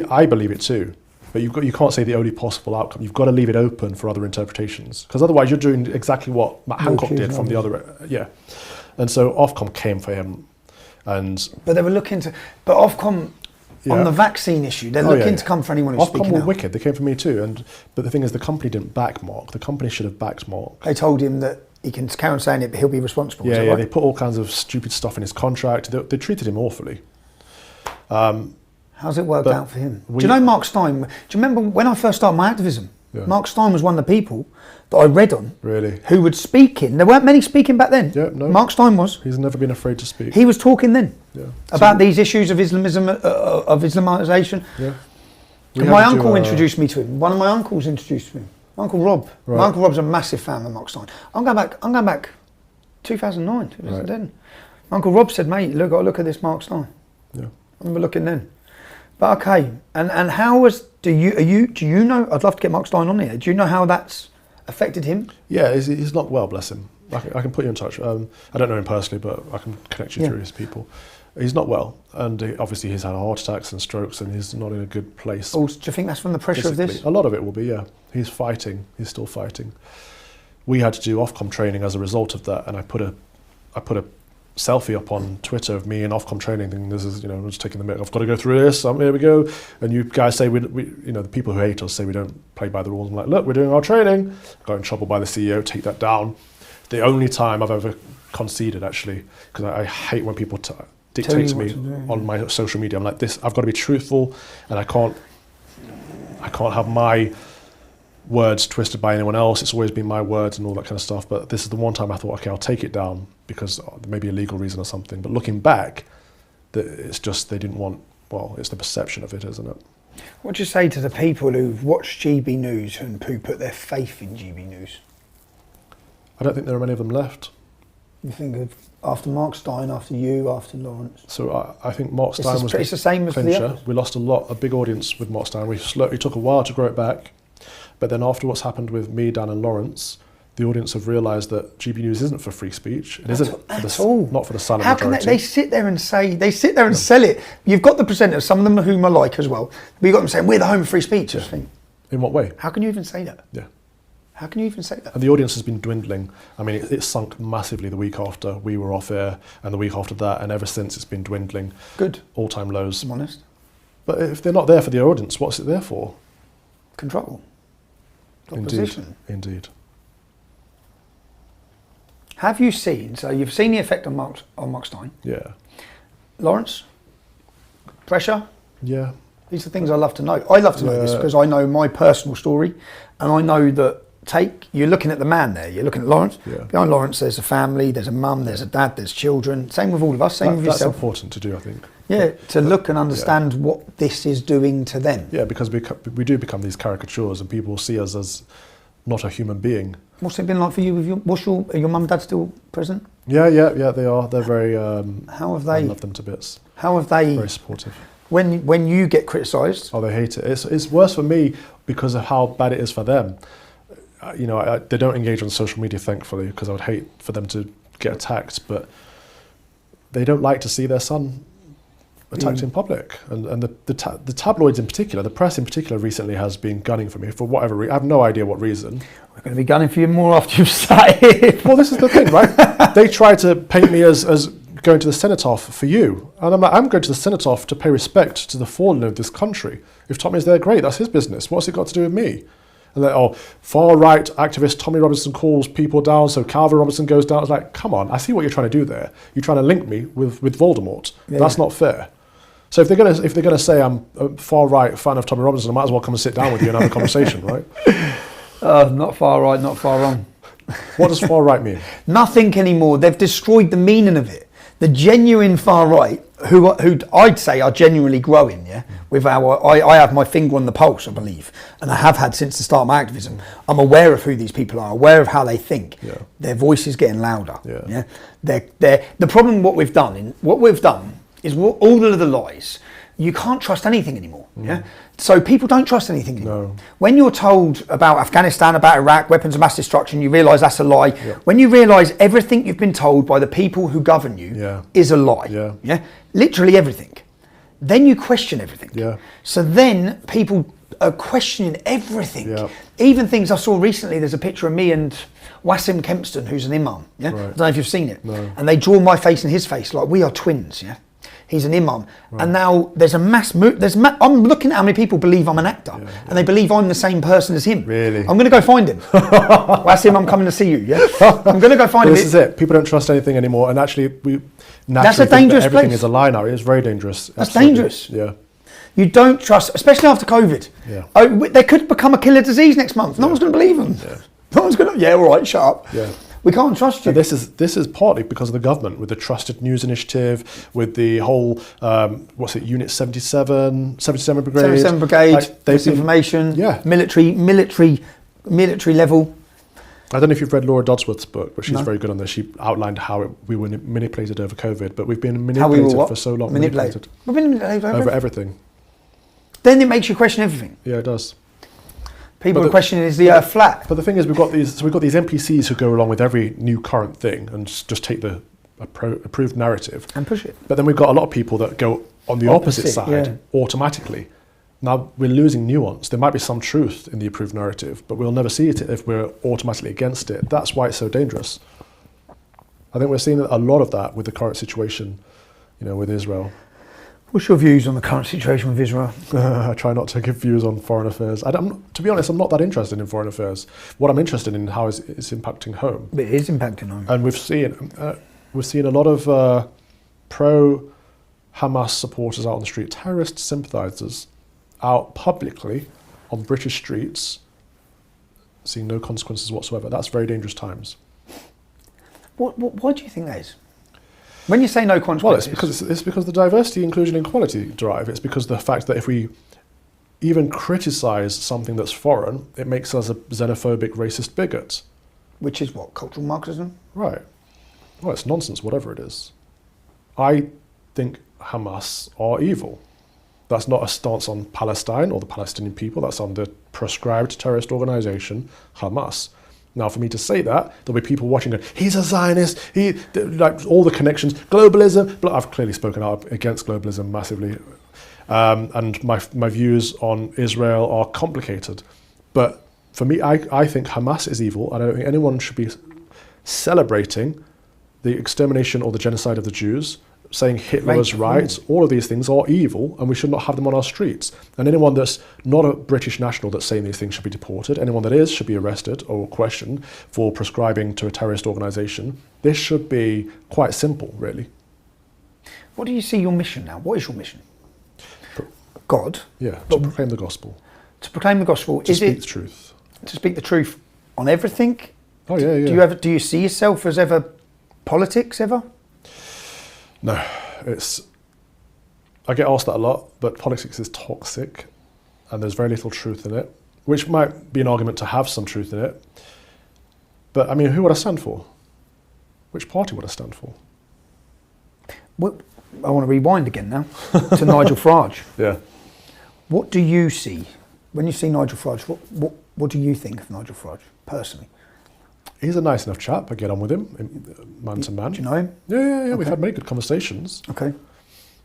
I believe it too. But you can't say the only possible outcome. You've got to leave it open for other interpretations. Because otherwise you're doing exactly what Matt Hancock did from the other... Yeah. And so Ofcom came for him. But they were looking to... But Ofcom... On the vaccine issue, they're looking to come for anyone who's speaking out. Ofcom were wicked. They came for me too. But the thing is, the company didn't back Mark. The company should have backed Mark. They told him that he can carry on saying it, but he'll be responsible. Yeah, right? They put all kinds of stupid stuff in his contract. They treated him awfully. How's it worked out for him? Do you know Mark Stein? Do you remember when I first started my activism? Yeah. Mark Stein was one of the people that I read on. Really? Who would speak in. There weren't many speaking back then. Yeah, no. Mark Stein was. He's never been afraid to speak. He was talking then. Yeah. About these issues of Islamisation. Yeah. And my uncle introduced me to him. One of my uncles introduced me. My Uncle Rob. Right. My Uncle Rob's a massive fan of Mark Stein. I'm going back 2009, 2010. Right. My Uncle Rob said, mate, look at this Mark Stein. Yeah. I remember looking then. But okay, and how was do you know? I'd love to get Mark Stein on here. Do you know how that's affected him? Yeah, he's not well, bless him. I can put you in touch. I don't know him personally, but I can connect you through his people. He's not well, and obviously he's had heart attacks and strokes, and he's not in a good place. Oh, do you think that's from the pressure of this? A lot of it will be, yeah. He's fighting. He's still fighting. We had to do Ofcom training as a result of that, and I put a selfie up on Twitter of me in Ofcom training, thinking this is, I'm just taking the mic. I've got to go through this. Here we go. And you guys say we the people who hate us say we don't play by the rules. I'm like, look, we're doing our training. Got in trouble by the CEO. Take that down. The only time I've ever conceded, actually, because I hate when people dictate to me on my social media. I'm like, I've got to be truthful, and I can't have my words twisted by anyone else. It's always been my words and all that kind of stuff. But this is the one time I thought, okay, I'll take it down because there may be a legal reason or something. But looking back, it's just they didn't want. Well, it's the perception of it, isn't it? What do you say to the people who've watched GB News and who put their faith in GB News? I don't think there are many of them left. You think of after Mark Stein, after you, after Lawrence? So I think Mark Stein was it's the same as the others. We lost a big audience with Mark Stein. It took a while to grow it back. But then after what's happened with me, Dan and Lawrence, the audience have realised that GB News isn't for free speech. It isn't not for the silent majority. How can they sit there and sell it? You've got the presenters, some of them whom I like as well. But you've got them saying, we're the home of free speech. Yeah. In what way? How can you even say that? Yeah. How can you even say that? And the audience has been dwindling. I mean, it sunk massively the week after we were off air and the week after that, and ever since it's been dwindling. Good. All-time lows. I'm honest. But if they're not there for the audience, what's it there for? Control. Opposition. Indeed. Have you seen, so you've seen the effect on Mark Stein. Yeah. Lawrence? Pressure? Yeah. These are things I love to know. I love to know this because I know my personal story, and I know that you're looking at the man there, you're looking at Lawrence. Yeah. Behind Lawrence there's a family, there's a mum, there's a dad, there's children. Same with all of us, same with yourself. That's important to do, I think. Yeah, to look and understand what this is doing to them. Yeah, because we do become these caricatures and people see us as not a human being. What's it been like for you? Are your mum and dad still present? Yeah, they are. They're very... how have they... I love them to bits. How have they... Very supportive. When you get criticised... Oh, they hate it. It's worse for me because of how bad it is for them. They don't engage on social media, thankfully, because I would hate for them to get attacked, but they don't like to see their son attacked in public. And the tabloids in particular, the press in particular recently has been gunning for me for whatever reason. I have no idea what reason. We're going to be gunning for you more after you've sat here. Well, this is the thing, right? They try to paint me as going to the cenotaph for you. And I'm like, I'm going to the cenotaph to pay respect to the fallen of this country. If Tommy's there, great, that's his business. What's it got to do with me? And then, far-right activist Tommy Robinson calls people down, so Calvin Robinson goes down. It's like, come on, I see what you're trying to do there. You're trying to link me with Voldemort. Yeah. That's not fair. So if they're gonna say I'm a far-right fan of Tommy Robinson, I might as well come and sit down with you and have a conversation, right? Not far right, not far wrong. What does far-right mean? Nothing anymore. They've destroyed the meaning of it. The genuine far-right, who I'd say are genuinely growing, with I have my finger on the pulse, I believe, and I have had since the start of my activism. I'm aware of who these people are, aware of how they think. Yeah. Their voice is getting louder. Yeah. The problem what we've done is all of the lies. You can't trust anything anymore. Yeah. So people don't trust anything anymore. No. When you're told about Afghanistan, about Iraq, weapons of mass destruction, you realise that's a lie. Yeah. When you realise everything you've been told by the people who govern you is a lie. Yeah. Literally everything. Then you question everything. Yeah. So then people are questioning everything. Yeah. Even things I saw recently, there's a picture of me and Wasim Kempston, who's an imam. Yeah. Right. I don't know if you've seen it. No. And they draw my face and his face like we are twins. Yeah. He's an imam, and now there's a mass move. I'm looking at how many people believe I'm an actor, and they believe I'm the same person as him. Really? I'm going to go find him. Wasim, I'm coming to see you. Yeah, I'm going to go find him. This is it. People don't trust anything anymore, and actually, we naturally that's a dangerous think that everything place. is a lie now. It is very dangerous. That's dangerous. Yeah. You don't trust, especially after COVID. Yeah. They could become a killer disease next month. No one's going to believe them. Yeah. No one's going to. Yeah, all right, shut up. Yeah. We can't trust you. And this is partly because of the government, with the Trusted News Initiative, with the whole, Unit 77 Brigade. 77 Brigade, disinformation, military level. I don't know if you've read Laura Dodsworth's book, but she's very good on this. She outlined how we were manipulated over COVID, but we've been manipulated for so long. Manipulated. We've been manipulated over everything. Then it makes you question everything. Yeah, it does. People are questioning, is the earth flat? But the thing is, we've got these NPCs who go along with every new current thing and just take the approved narrative and push it. But then we've got a lot of people that go on the opposite side automatically. Now we're losing nuance. There might be some truth in the approved narrative, but we'll never see it if we're automatically against it. That's why it's so dangerous. I think we're seeing a lot of that with the current situation, with Israel. What's your views on the current situation with Israel? I try not to give views on foreign affairs. To be honest, I'm not that interested in foreign affairs. What I'm interested in how it's impacting home. It is impacting home. And we've seen a lot of pro-Hamas supporters out on the street, terrorist sympathisers, out publicly on British streets, seeing no consequences whatsoever. That's very dangerous times. Why do you think that is? When you say no consequences... Well, it's because the diversity, inclusion and equality drive. It's because the fact that if we even criticise something that's foreign, it makes us a xenophobic, racist bigot. Which is what? Cultural Marxism? Right. Well, it's nonsense, whatever it is. I think Hamas are evil. That's not a stance on Palestine or the Palestinian people. That's on the proscribed terrorist organisation, Hamas. Now, for me to say that, there'll be people watching going, he's a Zionist, all the connections, globalism. But I've clearly spoken out against globalism massively. And my views on Israel are complicated. But for me, I think Hamas is evil. I don't think anyone should be celebrating the extermination or the genocide of the Jews saying Hitler was right. All of these things are evil and we should not have them on our streets. And anyone that's not a British national that's saying these things should be deported. Anyone that is should be arrested or questioned for prescribing to a terrorist organisation. This should be quite simple, really. What do you see your mission now? What is your mission? God? Yeah, to proclaim the gospel. To proclaim the gospel. To speak the truth. To speak the truth on everything? Oh, yeah, yeah. Do you see yourself as ever politics, ever? No, I get asked that a lot, but politics is toxic and there's very little truth in it, which might be an argument to have some truth in it. But I mean, who would I stand for? Which party would I stand for? Well, I want to rewind again now to Nigel Farage. Yeah. What do you see when you see Nigel Farage? What do you think of Nigel Farage personally? He's a nice enough chap. I get on with him, man to man. Do you know him? Yeah. Okay. We've had many good conversations. Okay.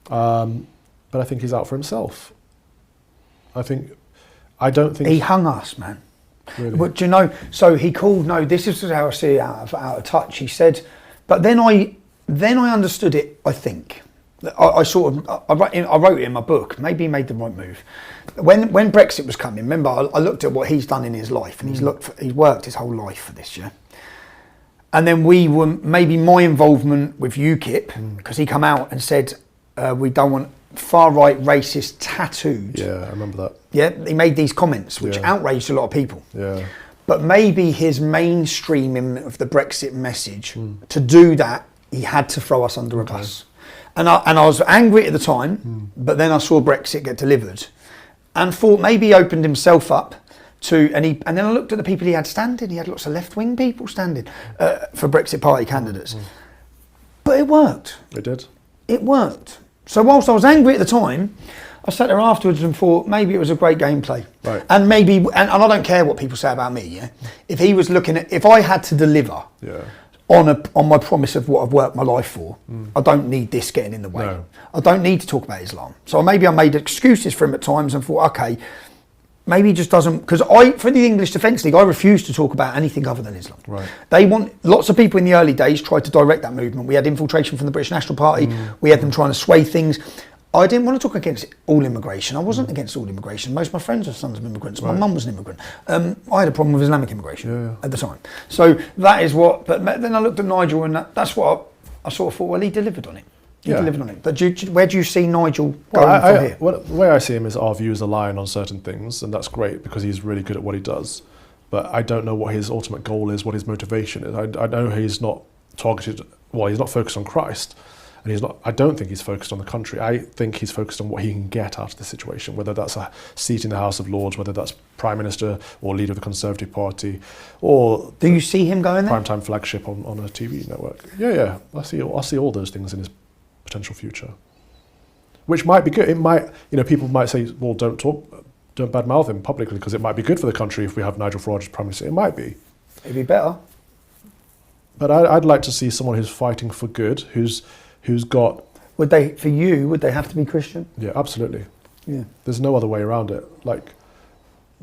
But I think he's out for himself. I don't think... He hung us, man. Really? But do you know, so he called, no, this is how I see it out of touch. He said, but then I understood it, I think. I wrote it in my book, maybe he made the right move. When Brexit was coming, remember, I looked at what he's done in his life, and he's worked his whole life for this, yeah? And then maybe my involvement with UKIP, because he come out and said, we don't want far-right racist tattooed. Yeah, I remember that. Yeah, he made these comments, which outraged a lot of people. Yeah. But maybe his mainstreaming of the Brexit message, to do that, he had to throw us under a bus. And I was angry at the time, but then I saw Brexit get delivered and thought maybe he opened himself up to, and then I looked at the people he had standing. He had lots of left-wing people standing for Brexit Party candidates. But it worked. It did. It worked. So whilst I was angry at the time, I sat there afterwards and thought maybe it was a great gameplay. Right. And maybe, and I don't care what people say about me, yeah? If he was looking at, if I had to deliver on my promise of what I've worked my life for, I don't need this getting in the way. No. I don't need to talk about Islam. So maybe I made excuses for him at times and thought, okay, maybe he just doesn't, because for the English Defence League, I refuse to talk about anything other than Islam. Right. Lots of people in the early days tried to direct that movement. We had infiltration from the British National Party. We had them trying to sway things. I didn't want to talk against all immigration. I wasn't against all immigration. Most of my friends are sons of immigrants. My mum was an immigrant. I had a problem with Islamic immigration at the time. So that is what, but then I looked at Nigel and that's what I sort of thought, well, he delivered on it. He delivered on it. But where do you see Nigel going from here? Well, the way I see him is our views align on certain things, and that's great because he's really good at what he does. But I don't know what his ultimate goal is, what his motivation is. I know he's not targeted, well, he's not focused on Christ. And I don't think he's focused on the country. I think he's focused on what he can get out of the situation, whether that's a seat in the House of Lords, whether that's Prime Minister or leader of the Conservative Party, or... Do you see him going there? Primetime flagship on a TV network. Yeah. I see all those things in his potential future. Which might be good. It might, people might say, well, don't badmouth him publicly because it might be good for the country if we have Nigel Farage as Prime Minister. It might be. It'd be better. But I'd like to see someone who's fighting for good, who's got... Would they have to be Christian? Yeah, absolutely. Yeah. There's no other way around it. Like,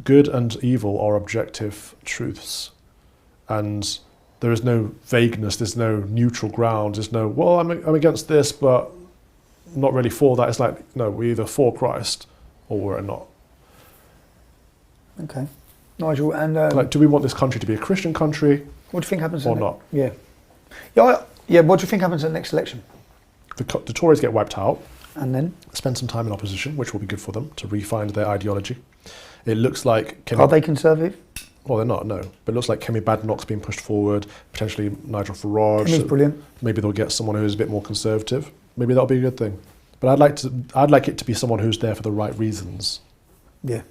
good and evil are objective truths. And there is no vagueness, there's no neutral ground, there's no, well, I'm against this, but not really for that. It's like, no, we're either for Christ or we're not. Okay. Nigel, and... like, do we want this country to be a Christian country? What do you think happens? Or not? Yeah. What do you think happens at the next election? The Tories get wiped out. And then? Spend some time in opposition, which will be good for them, to refine their ideology. It looks like... Are they Conservative? Well, they're not, no. But it looks like Kemi Badenoch's being pushed forward, potentially Nigel Farage. Kemi's brilliant. Maybe they'll get someone who's a bit more conservative. Maybe that'll be a good thing. But I'd like it to be someone who's there for the right reasons. Yeah.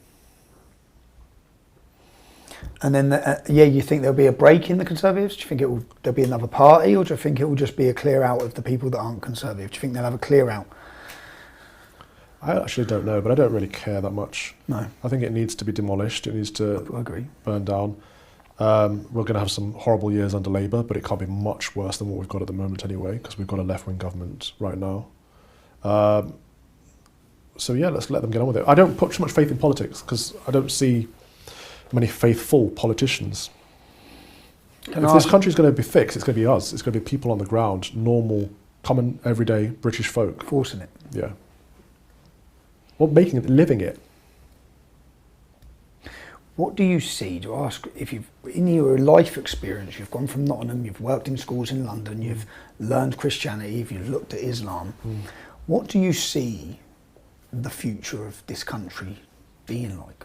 And then, you think there'll be a break in the Conservatives? Do you think there'll be another party, or do you think it will just be a clear out of the people that aren't Conservative? Do you think they'll have a clear out? I actually don't know, but I don't really care that much. No. I think it needs to be demolished. It needs to I agree. burn down. We're going to have some horrible years under Labour, but it can't be much worse than what we've got at the moment anyway, because we've got a left-wing government right now. So yeah, let's let them get on with it. I don't put too much faith in politics, because I don't see many faithful politicians. If this country's going to be fixed, it's going to be us. It's going to be people on the ground, normal, common, everyday British folk. Forcing it. Yeah. Well, making it, living it. What do you see, to ask, if you've, in your life experience, you've gone from Nottingham, you've worked in schools in London, you've learned Christianity, you've looked at Islam, what do you see the future of this country being like?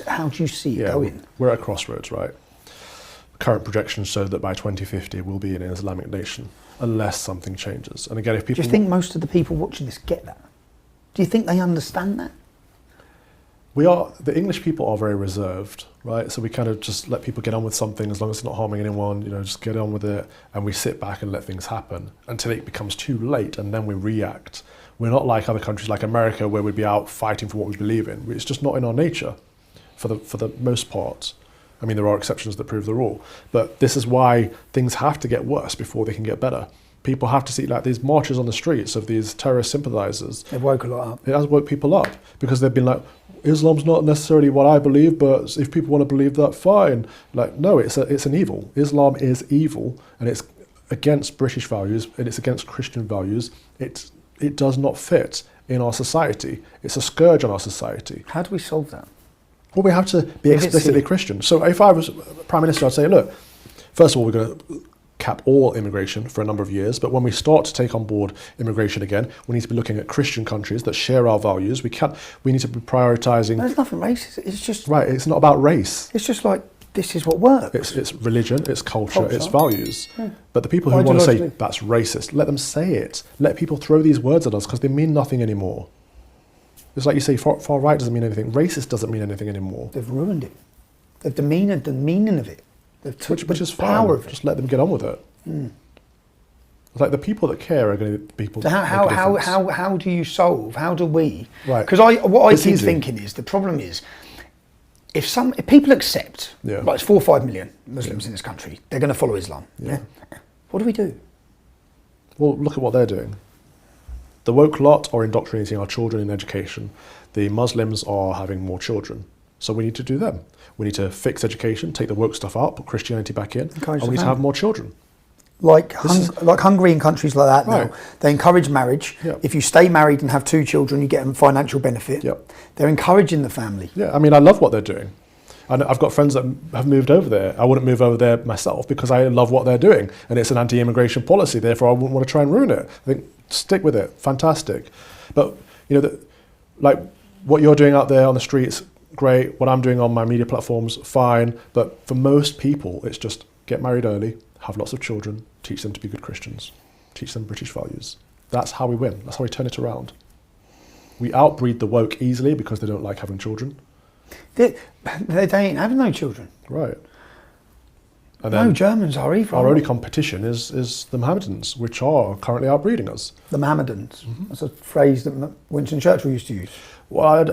How do you see it going? We're at a crossroads, right? Current projections show that by 2050 we'll be an Islamic nation, unless something changes. And again, if people... Do you think most of the people watching this get that? Do you think they understand that? The English people are very reserved, right? So we kind of just let people get on with something as long as it's not harming anyone, just get on with it. And we sit back and let things happen until it becomes too late, and then we react. We're not like other countries like America, where we'd be out fighting for what we believe in. It's just not in our nature for the most part. I mean, there are exceptions that prove the rule. But this is why things have to get worse before they can get better. People have to see, like, these marches on the streets of these terrorist sympathisers. They've woke a lot up. It has woke people up, because they've been like, Islam's not necessarily what I believe, but if people want to believe that, fine. Like, no, it's an evil. Islam is evil, and it's against British values, and it's against Christian values. It does not fit in our society. It's a scourge on our society. How do we solve that? Well, we have to be explicitly Christian. So if I was Prime Minister, I'd say, look, first of all, we're going to cap all immigration for a number of years, but when we start to take on board immigration again, we need to be looking at Christian countries that share our values. We need to be prioritising... There's nothing racist, it's just... Right, it's not about race. It's just like, this is what works. It's religion, it's culture, it's values. Yeah. But the people who want to say, that's racist, let them say it. Let people throw these words at us, because they mean nothing anymore. It's like you say, far right doesn't mean anything. Racist doesn't mean anything anymore. They've ruined it. They've demeaned the meaning of it. Which is fine. Just let them get on with it. It's like the people that care are going to be people. So how do you solve? How do we? Right. Because what I keep thinking is, the problem is, if people accept, like it's 4 or 5 million Muslims in this country, they're going to follow Islam. Yeah. What do we do? Well, look at what they're doing. The woke lot are indoctrinating our children in education. The Muslims are having more children. So we need to do them. We need to fix education, take the woke stuff out, put Christianity back in, and we need to have more children. Like Hungary and countries like that now, they encourage marriage. Yep. If you stay married and have 2 children, you get a financial benefit. Yep. They're encouraging the family. Yeah, I mean, I love what they're doing. And I've got friends that have moved over there. I wouldn't move over there myself, because I love what they're doing. And it's an anti-immigration policy, therefore I wouldn't want to try and ruin it. I think, stick with it, fantastic. But, like what you're doing out there on the streets, great. What I'm doing on my media platforms, fine. But for most people, it's just get married early, have lots of children, teach them to be good Christians, teach them British values. That's how we win. That's how we turn it around. We outbreed the woke easily because they don't like having children. They ain't having no children. Right. And no Germans are either. Our only competition is the Mohammedans, which are currently outbreeding us. The Mohammedans. That's a phrase that Winston Churchill used to use. Well,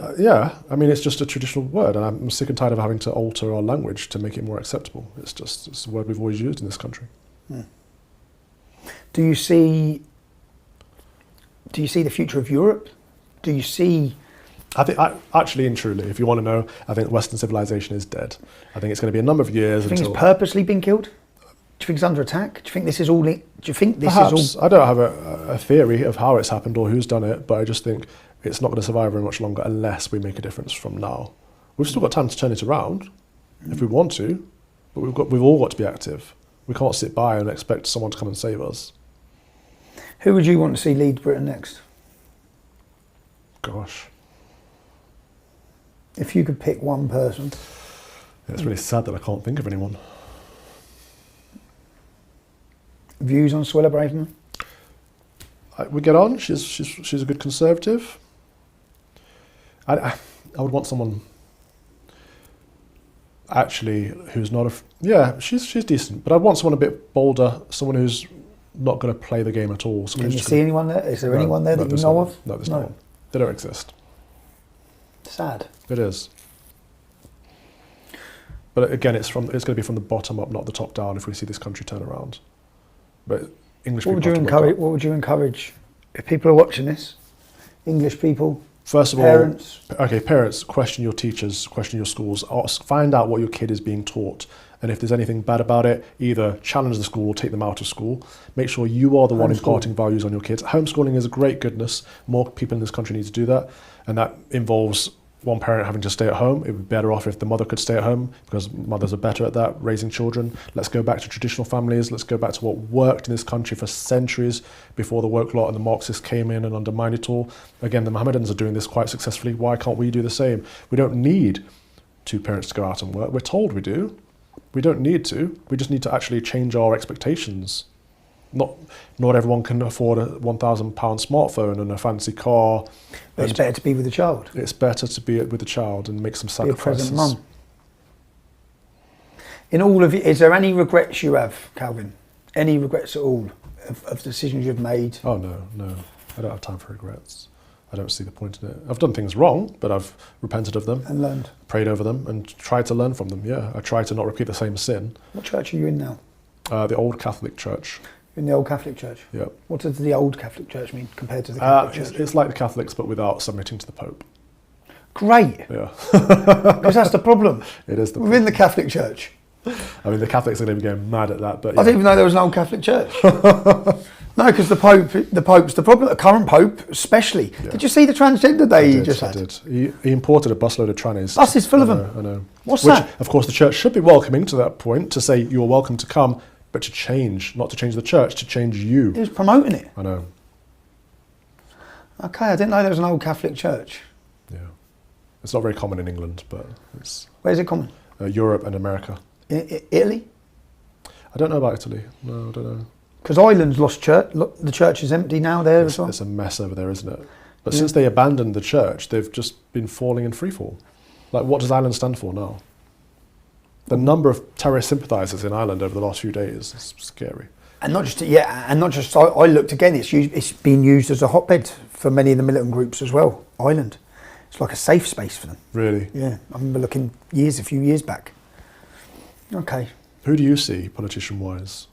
I mean, it's just a traditional word, and I'm sick and tired of having to alter our language to make it more acceptable. It's a word we've always used in this country. Do you see the future of Europe? Do you see... I think, actually and truly, if you want to know, I think Western civilization is dead. I think it's going to be a number of years until... Do you think it's purposely been killed? Do you think it's under attack? Do you think this is all... Perhaps. I don't have a theory of how it's happened or who's done it, but I just think it's not going to survive very much longer unless we make a difference from now. We've still got time to turn it around if we want to, but we've all got to be active. We can't sit by and expect someone to come and save us. Who would you want to see lead Britain next? Gosh. If you could pick one person. Yeah, it's really sad that I can't think of anyone. Views on Suella Braverman? We get on. She's a good Conservative. I would want someone actually who's not she's decent, but I'd want someone a bit bolder, someone who's not going to play the game at all. Can you see anyone there? Is there anyone there that you know of? No, there's no one. They don't exist. Sad. It is. But again, it's going to be from the bottom up, not the top down, if we see this country turn around. But English people. What would you encourage if people are watching this? English people. First of parents. Parents, question your teachers, question your schools, find out what your kid is being taught, And if there's anything bad about it, either challenge the school or take them out of school. Make sure you are the one imparting values on your kids. Homeschooling is a great goodness. More people in this country need to do that. And that involves one parent having to stay at home. It would be better off if the mother could stay at home, because mothers are better at that, raising children. Let's go back to traditional families. Let's go back to what worked in this country for centuries before the woke lot and the Marxists came in and undermined it all. Again, the Mohammedans are doing this quite successfully. Why can't we do the same? We don't need two parents to go out and work. We're told we do. We don't need to. We just need to actually change our expectations. Not everyone can afford a £1,000 smartphone and a fancy car. But it's better to be with the child. It's better to be with the child and make some sacrifices. Be a present mum. In all of it, is there any regrets you have, Calvin? Any regrets at all of decisions you've made? Oh, no. I don't have time for regrets. I don't see the point in it. I've done things wrong, but I've repented of them. And learned. Prayed over them and tried to learn from them, yeah. I try to not repeat the same sin. What church are you in now? The Old Catholic Church. In the Old Catholic Church? Yeah. What does the Old Catholic Church mean compared to the Catholic Church? It's like the Catholics, but without submitting to the Pope. Great. Yeah. Because that's the problem. It is the Within the Catholic Church. I mean, the Catholics are going to be going mad at that, but I didn't even know there was an Old Catholic Church. No, because the Pope's the problem. The current Pope, especially. Yeah. Did you see the transgender day he just had? I did. He imported a busload of trannies. Buses full of them. I know. What's that? Of course, the church should be welcoming to that point, to say you're welcome to come, but to change, not to change the church, to change you. He was promoting it. I know. Okay, I didn't know there was an Old Catholic Church. Yeah. It's not very common in England, but it's... Where's it common? Europe and America. Italy? I don't know about Italy. No, I don't know. Because Ireland's lost church. Look, the church is empty now there as well. It's a mess over there, isn't it? But since they abandoned the church, they've just been falling in freefall. Like, what does Ireland stand for now? The number of terrorist sympathisers in Ireland over the last few days is scary. And not just I looked again. It's been used as a hotbed for many of the militant groups as well. Ireland, it's like a safe space for them. Really? Yeah, I remember looking a few years back. Okay. Who do you see politician-wise?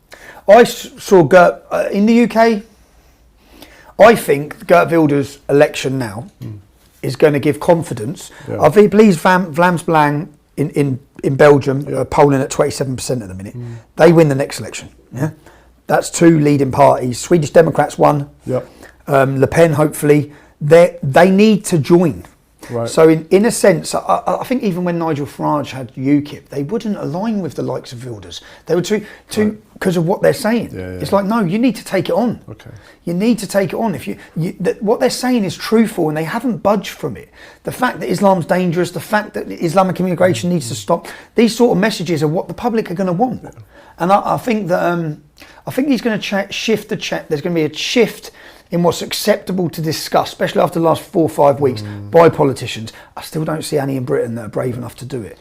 I saw Gert in the UK. I think Geert Wilders' election now is going to give confidence. Yeah. I believe Vlaams Belang in Belgium, polling at 27% at the minute. They win the next election. Yeah, that's two leading parties. Swedish Democrats won. Yep. Le Pen, hopefully, they need to join. Right. So in a sense, I think even when Nigel Farage had UKIP, they wouldn't align with the likes of Wilders. They were too because of what they're saying. Yeah. It's like, no, you need to take it on. Okay. You need to take it on. What they're saying is truthful, and they haven't budged from it. The fact that Islam's dangerous, the fact that Islamic immigration needs to stop, these sort of messages are what the public are going to want. Yeah. And I think that I think he's going to shift the check. There's going to be a shift in what's acceptable to discuss, especially after the last 4 or 5 weeks, by politicians. I still don't see any in Britain that are brave enough to do it.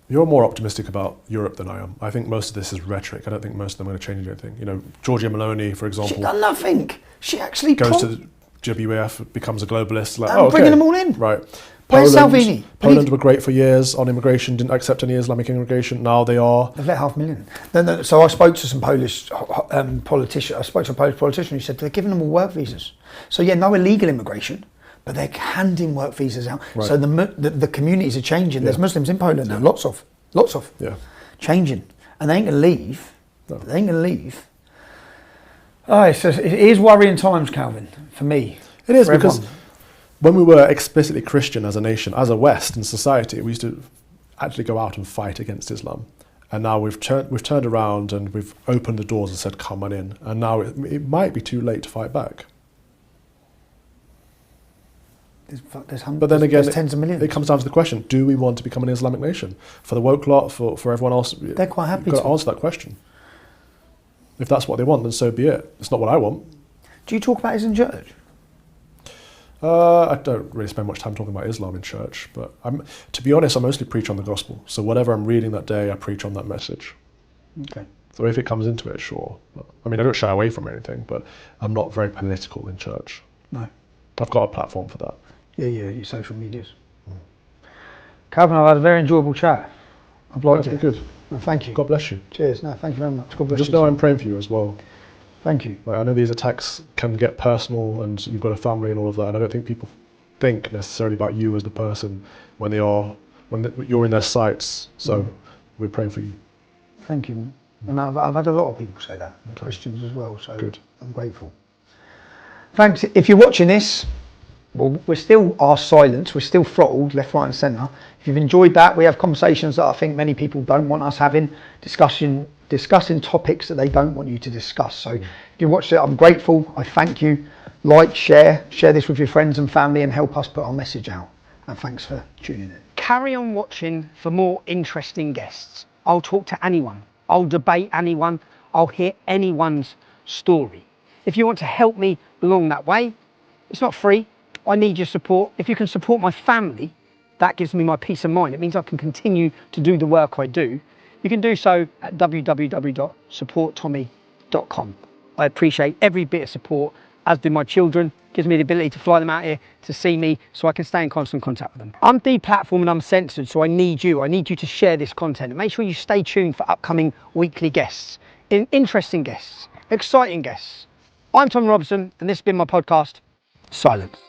You're more optimistic about Europe than I am. I think most of this is rhetoric. I don't think most of them are going to change anything. You know, Giorgia Meloni, for example, she's done nothing. She actually goes to the WEF, becomes a globalist. Like, bringing them all in. Right. Where's Salvini? Poland were great for years on immigration, didn't accept any Islamic immigration. Now they are. They've let 500,000. So I spoke to some Polish politician. I spoke to a Polish politician who said they're giving them all work visas. So no illegal immigration, but they're handing work visas out. Right. So the communities are changing. There's Muslims in Poland now, lots of. Yeah. Changing, and they ain't gonna leave. No. They ain't gonna leave. So it is worrying times, Calvin, for me. It is, because when we were explicitly Christian as a nation, as a West in society, we used to actually go out and fight against Islam. And now we've turned around and we've opened the doors and said, come on in. And now it might be too late to fight back. But then again, there's tens of millions. It comes down to the question, do we want to become an Islamic nation? For the woke lot, for everyone else, they're quite happy you've got to answer that question. If that's what they want, then so be it. It's not what I want. Do you talk about Islam in church? I don't really spend much time talking about Islam in church, but to be honest, I mostly preach on the gospel. So whatever I'm reading that day, I preach on that message. Okay. So if it comes into it, sure. I mean, I don't shy away from anything, but I'm not very political in church. No. I've got a platform for that. Yeah, your social medias. Calvin, I've had a very enjoyable chat. I've liked it. Good. No, thank you. God bless you. Cheers. No, thank you very much. God bless you. Just know I'm praying for you as well. Thank you. Like, I know these attacks can get personal and you've got a family and all of that, and I don't think people think necessarily about you as the person when you're in their sights. So we're praying for you. Thank you. And I've had a lot of people say that, Christians as well, so Good. I'm grateful. Thanks. If you're watching this, well, we're still silenced, we're still throttled left, right and centre. If you've enjoyed that, we have conversations that I think many people don't want us having, discussing topics that they don't want you to discuss. So if you watched it, I'm grateful, I thank you. Like, share this with your friends and family and help us put our message out. And thanks for tuning in. Carry on watching for more interesting guests. I'll talk to anyone. I'll debate anyone. I'll hear anyone's story. If you want to help me along that way, it's not free. I need your support. If you can support my family, that gives me my peace of mind. It means I can continue to do the work I do. You can do so at www.supporttommy.com. I appreciate every bit of support, as do my children. Gives me the ability to fly them out here to see me so I can stay in constant contact with them. I'm deplatformed and I'm censored, so I need you. I need you to share this content and make sure you stay tuned for upcoming weekly guests, interesting guests, exciting guests. I'm Tom Robson and this has been my podcast, Silence.